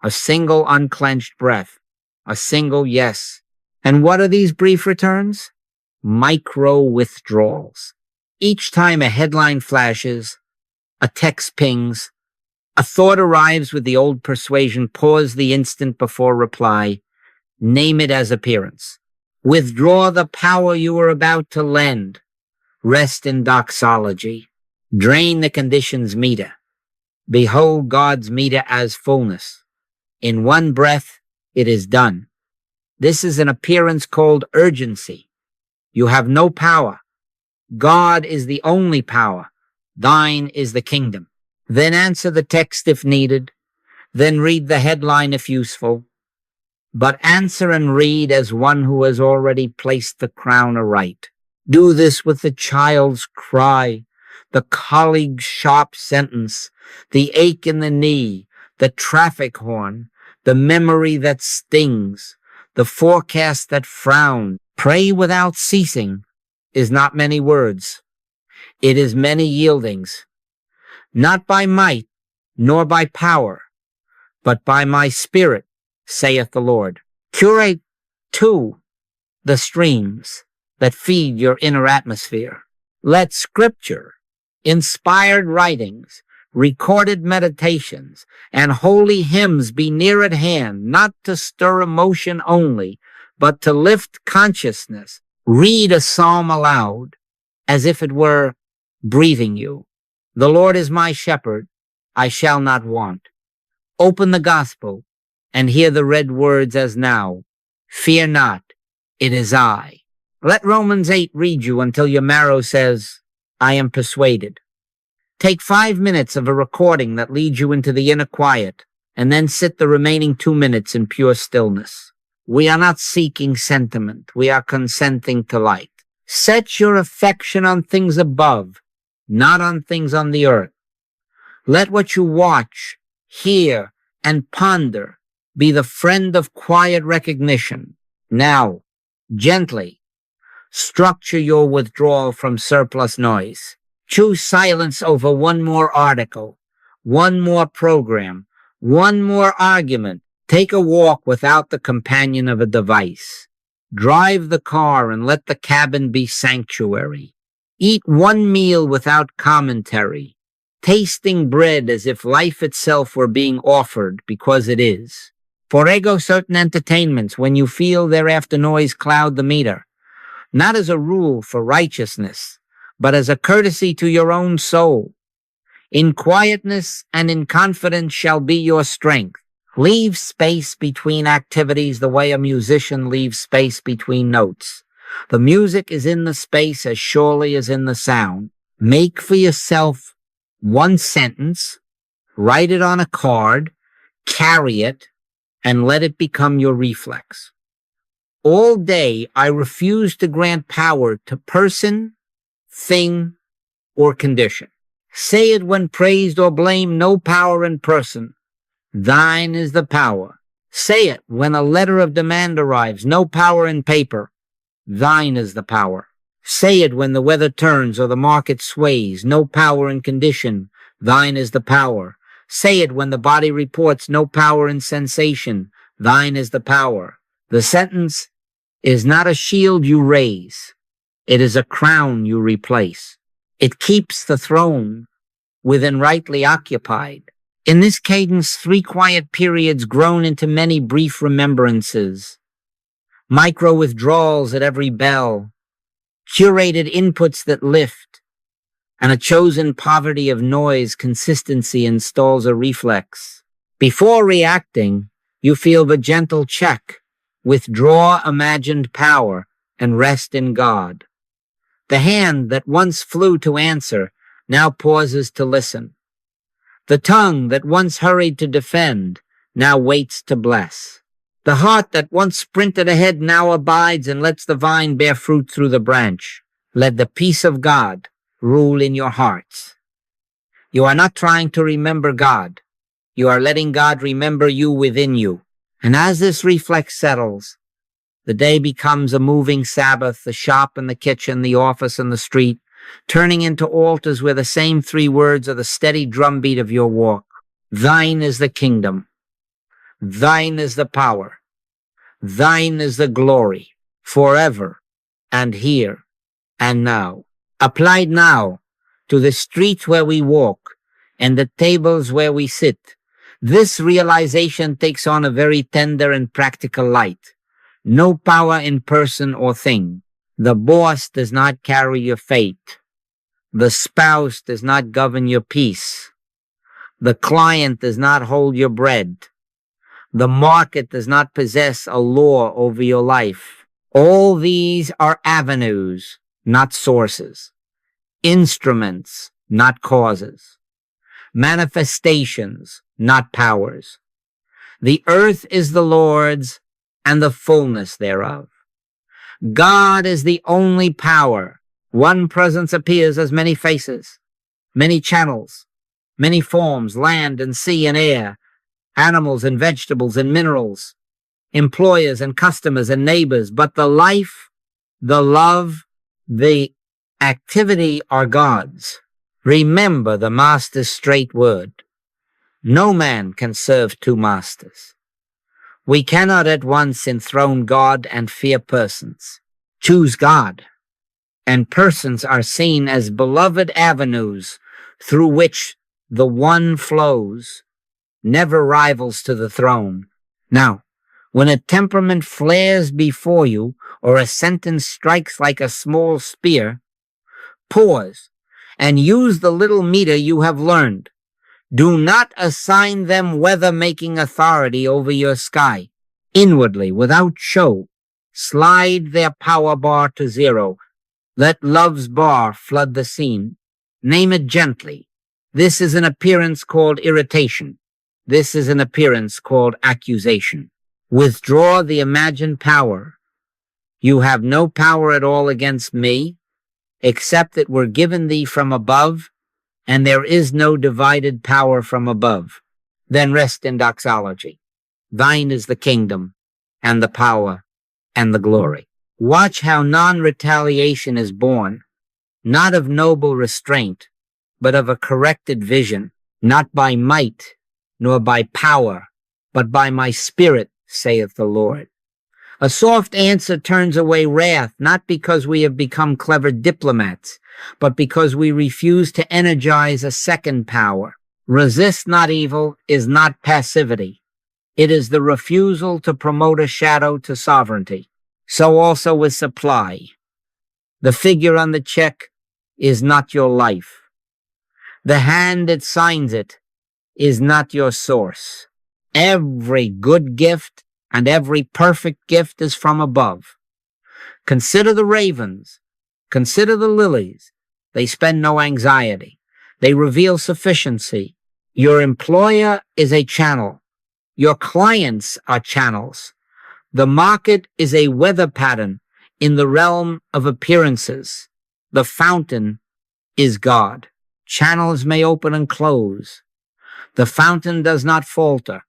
A single unclenched breath, a single yes. And what are these brief returns? Micro withdrawals. Each time a headline flashes, a text pings, a thought arrives with the old persuasion, pause the instant before reply, name it as appearance. Withdraw the power you are about to lend. Rest in doxology. Drain the condition's meter. Behold God's meter as fullness. In one breath, it is done. This is an appearance called urgency. You have no power. God is the only power. Thine is the kingdom. Then answer the text if needed. Then read the headline if useful. But answer and read as one who has already placed the crown aright. Do this with the child's cry, the colleague's sharp sentence, the ache in the knee, the traffic horn, the memory that stings, the forecast that frowns. Pray without ceasing is not many words. It is many yieldings. Not by might, nor by power, but by my spirit, saith the Lord. Curate, too, the streams that feed your inner atmosphere. Let scripture, inspired writings, recorded meditations, and holy hymns be near at hand, not to stir emotion only, but to lift consciousness. Read a psalm aloud, as if it were breathing you. The Lord is my shepherd, I shall not want. Open the gospel and hear the read words as now. Fear not, it is I. Let Romans 8 read you until your marrow says, I am persuaded. Take 5 minutes of a recording that leads you into the inner quiet, and then sit the remaining 2 minutes in pure stillness. We are not seeking sentiment. We are consenting to light. Set your affection on things above, not on things on the earth. Let what you watch, hear, and ponder be the friend of quiet recognition. Now, gently, structure your withdrawal from surplus noise. Choose silence over one more article, one more program, one more argument. Take a walk without the companion of a device. Drive the car and let the cabin be sanctuary. Eat one meal without commentary, tasting bread as if life itself were being offered because it is. Forego certain entertainments when you feel thereafter noise cloud the meter, not as a rule for righteousness, but as a courtesy to your own soul. In quietness and in confidence shall be your strength. Leave space between activities the way a musician leaves space between notes. The music is in the space as surely as in the sound. Make for yourself one sentence, write it on a card, carry it, and let it become your reflex. All day I refuse to grant power to person, thing, or condition. Say it when praised or blamed, no power in person. Thine is the power. Say it when a letter of demand arrives, no power in paper. Thine is the power. Say it when the weather turns or the market sways, no power in condition. Thine is the power. Say it when the body reports, no power in sensation. Thine is the power. The sentence is not a shield you raise. It is a crown you replace. It keeps the throne within rightly occupied. In this cadence, 3 quiet periods grown into many brief remembrances, micro withdrawals at every bell, curated inputs that lift, and a chosen poverty of noise consistency installs a reflex. Before reacting, you feel the gentle check, withdraw imagined power, and rest in God. The hand that once flew to answer now pauses to listen. The tongue that once hurried to defend now waits to bless. The heart that once sprinted ahead now abides and lets the vine bear fruit through the branch. Let the peace of God rule in your hearts. You are not trying to remember God. You are letting God remember you within you. And as this reflex settles, the day becomes a moving Sabbath, the shop and the kitchen, the office and the street, turning into altars where the same 3 words are the steady drumbeat of your walk. Thine is the kingdom. Thine is the power. Thine is the glory, forever and here and now. Applied now to the streets where we walk and the tables where we sit, this realization takes on a very tender and practical light. No power in person or thing. The boss does not carry your fate. The spouse does not govern your peace. The client does not hold your bread. The market does not possess a law over your life. All these are avenues, not sources. Instruments, not causes. Manifestations, not powers. The earth is the Lord's and the fullness thereof. God is the only power. One presence appears as many faces, many channels, many forms, land and sea and air, animals and vegetables and minerals, employers and customers and neighbors. But the life, the love, the activity are God's. Remember the Master's straight word. No man can serve 2 masters. We cannot at once enthrone God and fear persons. Choose God, and persons are seen as beloved avenues through which the one flows, never rivals to the throne. Now, when a temperament flares before you or a sentence strikes like a small spear, pause and use the little meter you have learned. Do not assign them weather-making authority over your sky. Inwardly, without show, Slide their power bar to zero. Let love's bar flood the scene. Name it gently. This is an appearance called irritation. This is an appearance called accusation. Withdraw the imagined power. You have no power at all against me, except that we're given thee from above, and there is no divided power from above. Then rest in doxology. Thine is the kingdom, and the power, and the glory. Watch how non-retaliation is born, not of noble restraint, but of a corrected vision, not by might, nor by power, but by my spirit, saith the Lord. A soft answer turns away wrath, not because we have become clever diplomats, but because we refuse to energize a second power. Resist not evil is not passivity. It is the refusal to promote a shadow to sovereignty. So also with supply. The figure on the check is not your life. The hand that signs it is not your source. Every good gift and every perfect gift is from above. Consider the ravens. Consider the lilies. They spend no anxiety. They reveal sufficiency. Your employer is a channel. Your clients are channels. The market is a weather pattern in the realm of appearances. The fountain is God. Channels may open and close. The fountain does not falter.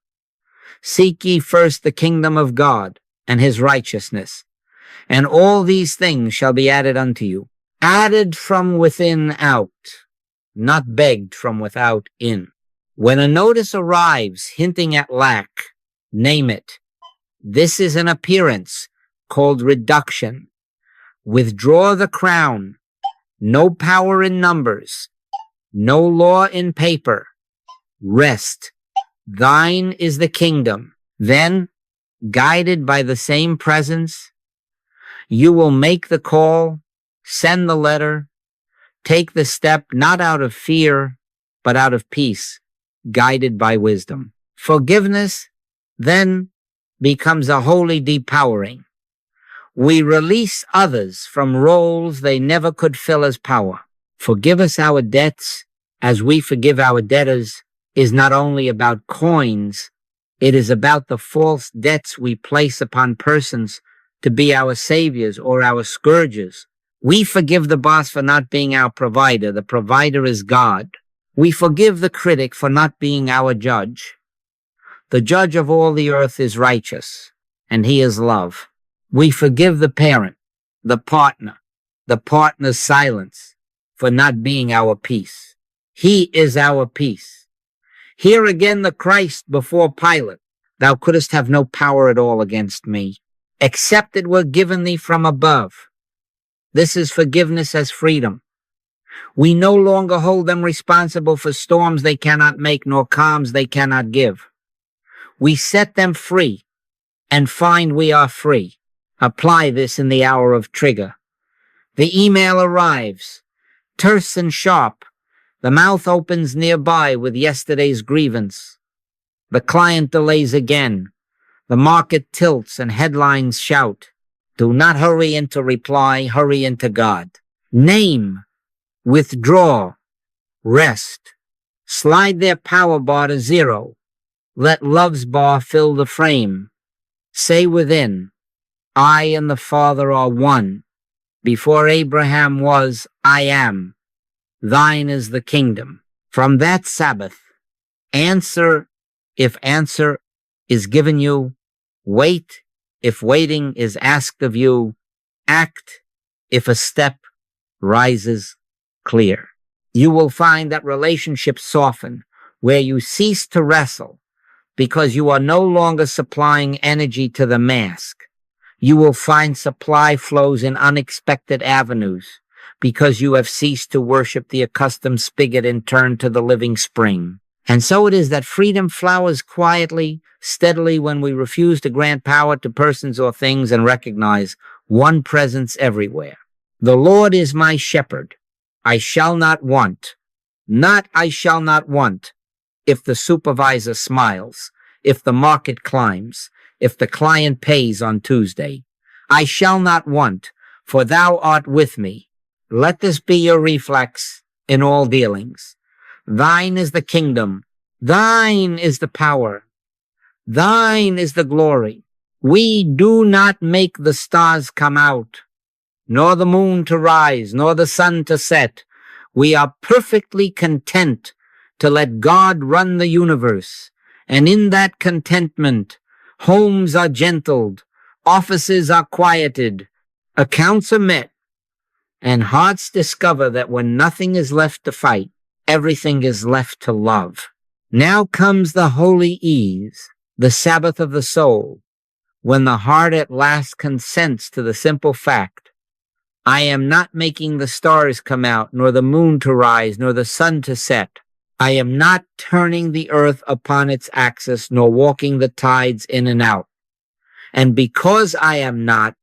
Seek ye first the kingdom of God and his righteousness, and all these things shall be added unto you. Added from within out, not begged from without in. When a notice arrives hinting at lack, name it. This is an appearance called reduction. Withdraw the crown. No power in numbers. No law in paper. Rest. Thine is the kingdom. Then, guided by the same presence, you will make the call, send the letter, take the step not out of fear, but out of peace, guided by wisdom. Forgiveness, then, becomes a holy depowering. We release others from roles they never could fill as power. Forgive us our debts as we forgive our debtors is not only about coins, it is about the false debts we place upon persons to be our saviors or our scourges. We forgive the boss for not being our provider. The provider is God. We forgive the critic for not being our judge. The judge of all the earth is righteous, and he is love. We forgive the parent, the partner's silence for not being our peace. He is our peace. Here again the Christ before Pilate. Thou couldst have no power at all against me, except it were given thee from above. This is forgiveness as freedom. We no longer hold them responsible for storms they cannot make nor calms they cannot give. We set them free and find we are free. Apply this in the hour of trigger. The email arrives, terse and sharp. The mouth opens nearby with yesterday's grievance. The client delays again. The market tilts and headlines shout. Do not hurry into reply, hurry into God. Name, withdraw, rest. Slide their power bar to zero. Let love's bar fill the frame. Say within, I and the Father are one. Before Abraham was, I am. Thine is the kingdom. From that Sabbath, answer if answer is given you. Wait if waiting is asked of you. Act if a step rises clear. You will find that relationships soften where you cease to wrestle because you are no longer supplying energy to the mask. You will find supply flows in unexpected avenues because you have ceased to worship the accustomed spigot and turned to the living spring. And so it is that freedom flowers quietly, steadily when we refuse to grant power to persons or things and recognize one presence everywhere. The Lord is my shepherd. I shall not want. Not I shall not want if the supervisor smiles, if the market climbs, if the client pays on Tuesday. I shall not want, for thou art with me. Let this be your reflex in all dealings. Thine is the kingdom. Thine is the power. Thine is the glory. We do not make the stars come out, nor the moon to rise, nor the sun to set. We are perfectly content to let God run the universe. And in that contentment, homes are gentled, offices are quieted, accounts are met, and hearts discover that when nothing is left to fight, everything is left to love. Now comes the holy ease, the Sabbath of the soul, when the heart at last consents to the simple fact, I am not making the stars come out, nor the moon to rise, nor the sun to set. I am not turning the earth upon its axis, nor walking the tides in and out. And because I am not,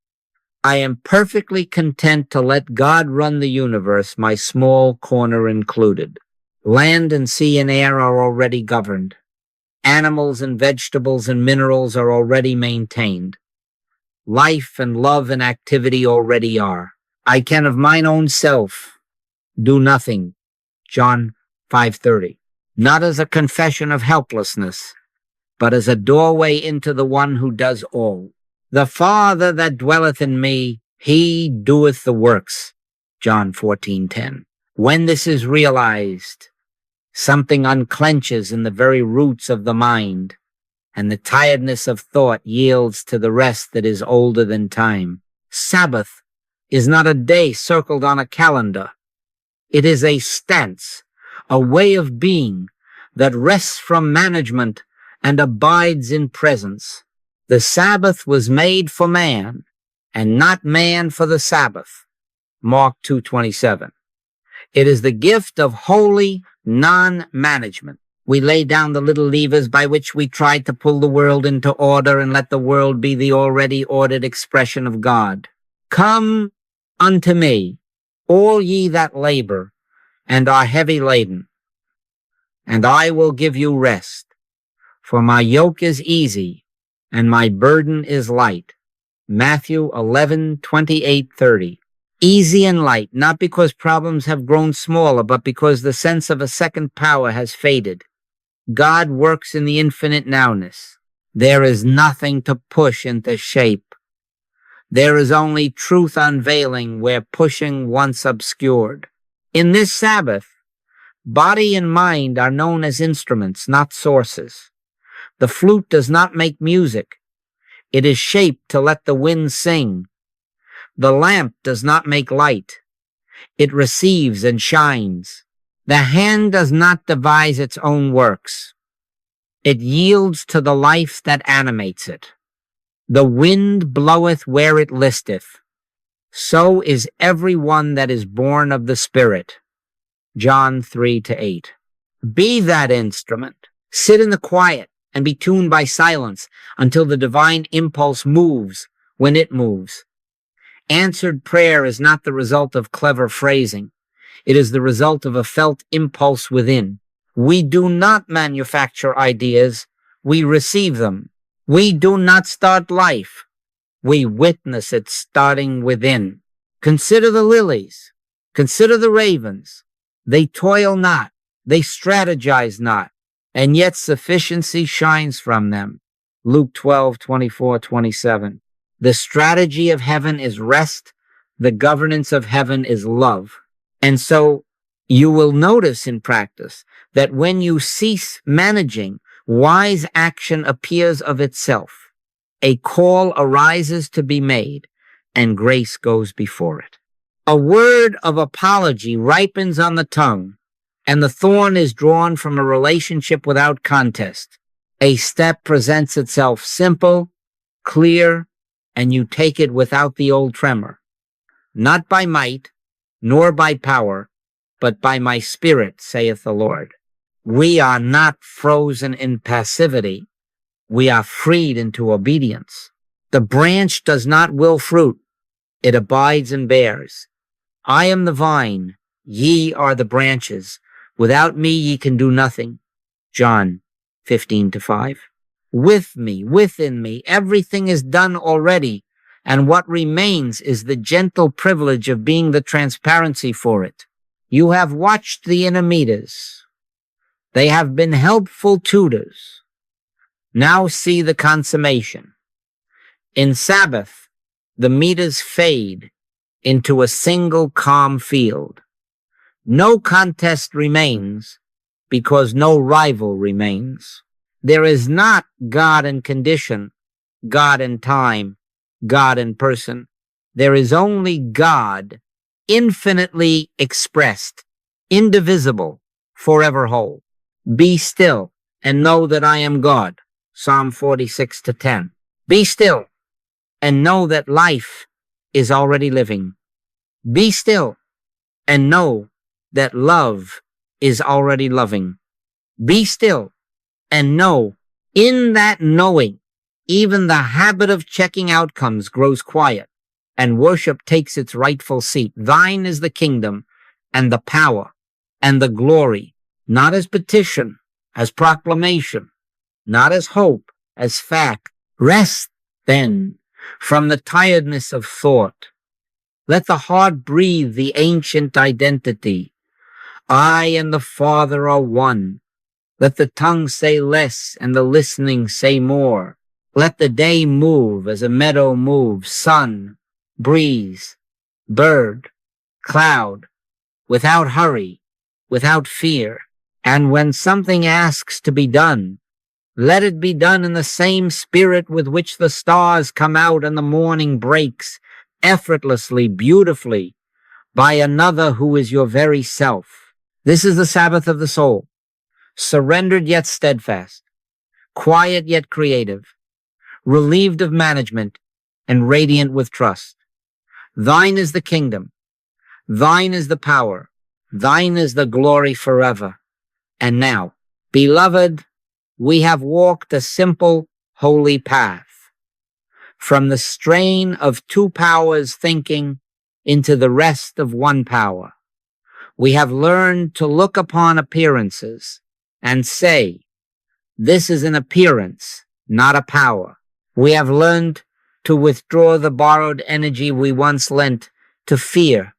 I am perfectly content to let God run the universe, my small corner included. Land and sea and air are already governed. Animals and vegetables and minerals are already maintained. Life and love and activity already are. I can of mine own self do nothing. John 5:30. Not as a confession of helplessness, but as a doorway into the one who does all. The Father that dwelleth in me, he doeth the works. John 14:10. When this is realized, something unclenches in the very roots of the mind, and the tiredness of thought yields to the rest that is older than time. Sabbath is not a day circled on a calendar. It is a stance, a way of being that rests from management and abides in presence. The Sabbath was made for man, and not man for the Sabbath. Mark 2:27. It is the gift of holy non-management. We lay down the little levers by which we try to pull the world into order and let the world be the already ordered expression of God. Come unto me, all ye that labor and are heavy laden, and I will give you rest. For my yoke is easy and my burden is light. Matthew 11:28-30. Easy and light, not because problems have grown smaller, but because the sense of a second power has faded. God works in the infinite nowness. There is nothing to push into shape. There is only truth unveiling where pushing once obscured. In this Sabbath, body and mind are known as instruments, not sources. The flute does not make music. It is shaped to let the wind sing. The lamp does not make light. It receives and shines. The hand does not devise its own works. It yields to the life that animates it. The wind bloweth where it listeth. So is every one that is born of the Spirit. John 3-8. Be that instrument. Sit in the quiet and be tuned by silence until the divine impulse moves when it moves. Answered prayer is not the result of clever phrasing. It is the result of a felt impulse within. We do not manufacture ideas. We receive them. We do not start life. We witness it starting within. Consider the lilies. Consider the ravens. They toil not. They strategize not. And yet sufficiency shines from them. Luke 12:24-27. The strategy of heaven is rest. The governance of heaven is love. And so you will notice in practice that when you cease managing, wise action appears of itself. A call arises to be made, and grace goes before it. A word of apology ripens on the tongue, and the thorn is drawn from a relationship without contest. A step presents itself simple, clear, and you take it without the old tremor. Not by might, nor by power, but by my Spirit, saith the Lord. We are not frozen in passivity. We are freed into obedience. The branch does not will fruit. It abides and bears. I am the vine. Ye are the branches. Without me ye can do nothing. John 15-5. With me, within me, everything is done already, And what remains is the gentle privilege of being the transparency for it. You have watched the inner meters. They have been helpful tutors. Now see the consummation. In Sabbath, the meters fade into a single calm field. No contest remains because no rival remains. There is not God in condition, God in time, God in person. There is only God, infinitely expressed, indivisible, forever whole. Be still and know that I am God. Psalm 46:10. Be still and know that life is already living. Be still and know that love is already loving. Be still and know in that knowing, even the habit of checking outcomes grows quiet and worship takes its rightful seat. Thine is the kingdom and the power and the glory, not as petition, as proclamation, not as hope, as fact. Rest then from the tiredness of thought. Let the heart breathe the ancient identity. I and the Father are one. Let the tongue say less and the listening say more. Let the day move as a meadow moves, sun, breeze, bird, cloud, without hurry, without fear. And when something asks to be done, let it be done in the same spirit with which the stars come out and the morning breaks, effortlessly, beautifully, by another who is your very self. This is the Sabbath of the soul, surrendered yet steadfast, quiet yet creative, relieved of management, and radiant with trust. Thine is the kingdom, thine is the power, thine is the glory forever. And now, beloved, we have walked a simple, holy path from the strain of two powers thinking into the rest of one power. We have learned to look upon appearances and say, this is an appearance, not a power. We have learned to withdraw the borrowed energy we once lent to fear,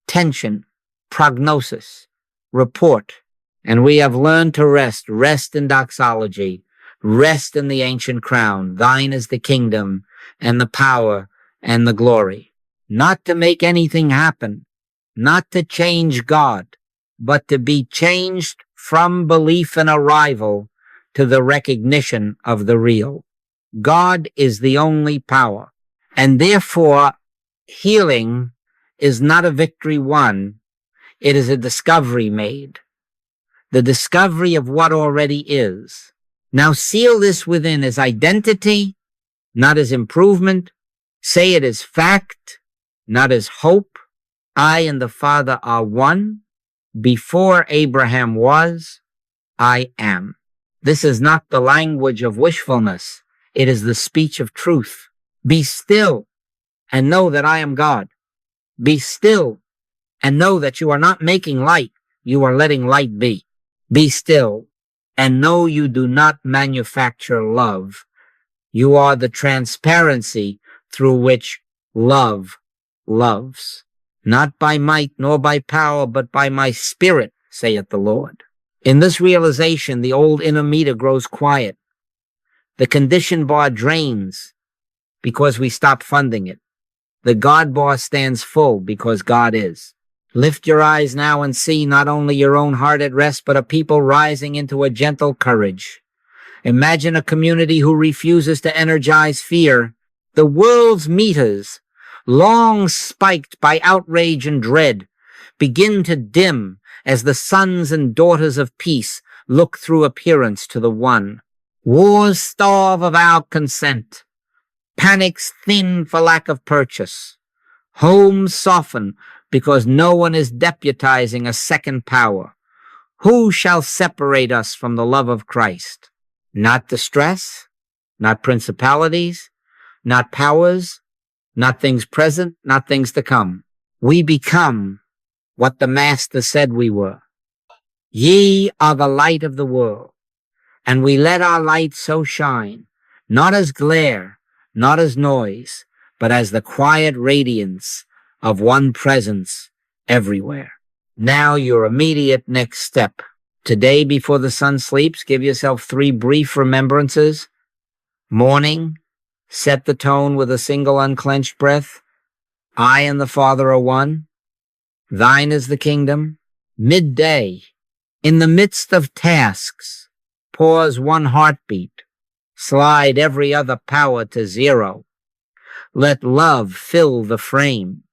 tension, prognosis, report. And we have learned to rest in doxology, rest in the ancient crown. Thine is the kingdom and the power and the glory. Not to make anything happen, not to change God, but to be changed from belief in a rival to the recognition of the real. God is the only power, and therefore healing is not a victory won, it is a discovery made. The discovery of what already is. Now seal this within as identity, not as improvement. Say it as fact, not as hope. I and the Father are one. Before Abraham was, I am. This is not the language of wishfulness. It is the speech of truth. Be still and know that I am God. Be still and know that you are not making light. You are letting light be. Be still and know you do not manufacture love. You are the transparency through which love loves. Not by might nor by power, but by my spirit, saith the Lord. In this realization, the old inner meter grows quiet. The condition bar drains because we stop funding it. The God bar stands full because God is. Lift your eyes now and see not only your own heart at rest, but a people rising into a gentle courage. Imagine a community who refuses to energize fear. The world's meters, long spiked by outrage and dread, begin to dim as the sons and daughters of peace look through appearance to the one. Wars starve of our consent. Panics thin for lack of purchase. Homes soften because no one is deputizing a second power. Who shall separate us from the love of Christ? Not distress, not principalities, not powers, not things present, not things to come. We become what the Master said we were. Ye are the light of the world, and we let our light so shine, not as glare, not as noise, but as the quiet radiance of one presence everywhere. Now your immediate next step. Today, before the sun sleeps, give yourself 3 brief remembrances. Morning, set the tone with a single unclenched breath. I and the Father are one. Thine is the kingdom. Midday, in the midst of tasks, pause 1 heartbeat. Slide every other power to 0. Let love fill the frame.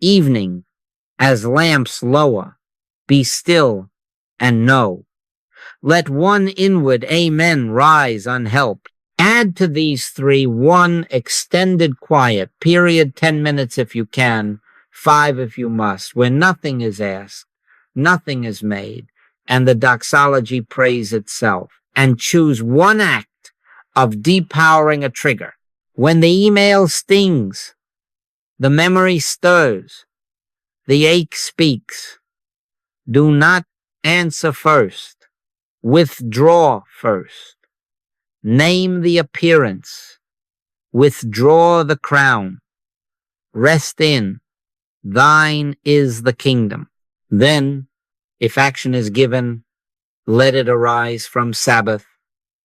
Evening, as lamps lower, be still and know. Let one inward amen rise unhelped. Add to these 3 1 extended quiet, period 10 minutes if you can, 5 if you must, where nothing is asked, nothing is made, and the doxology prays itself. And choose 1 act of depowering a trigger. When the email stings, the memory stirs, the ache speaks. Do not answer first. Withdraw first. Name the appearance. Withdraw the crown. Rest in. Thine is the kingdom. Then, if action is given, let it arise from Sabbath,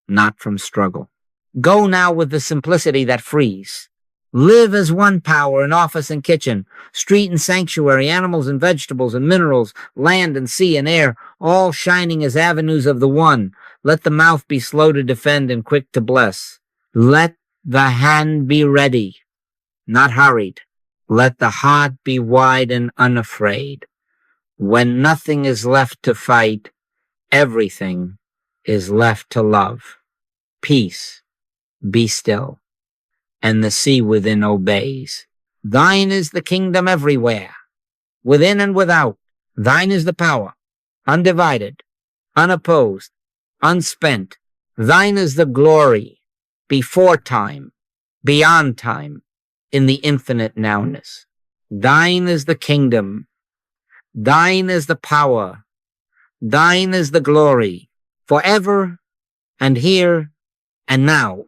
not from struggle. Go now with the simplicity that frees. Live as one power in office and kitchen, street and sanctuary, animals and vegetables and minerals, land and sea and air, all shining as avenues of the one. Let the mouth be slow to defend and quick to bless. Let the hand be ready, not hurried. Let the heart be wide and unafraid. When nothing is left to fight, everything is left to love. Peace, be still, and the sea within obeys. Thine is the kingdom everywhere, within and without. Thine is the power, undivided, unopposed, unspent. Thine is the glory, before time, beyond time, in the infinite nowness. Thine is the kingdom. Thine is the power. Thine is the glory, forever and here and now.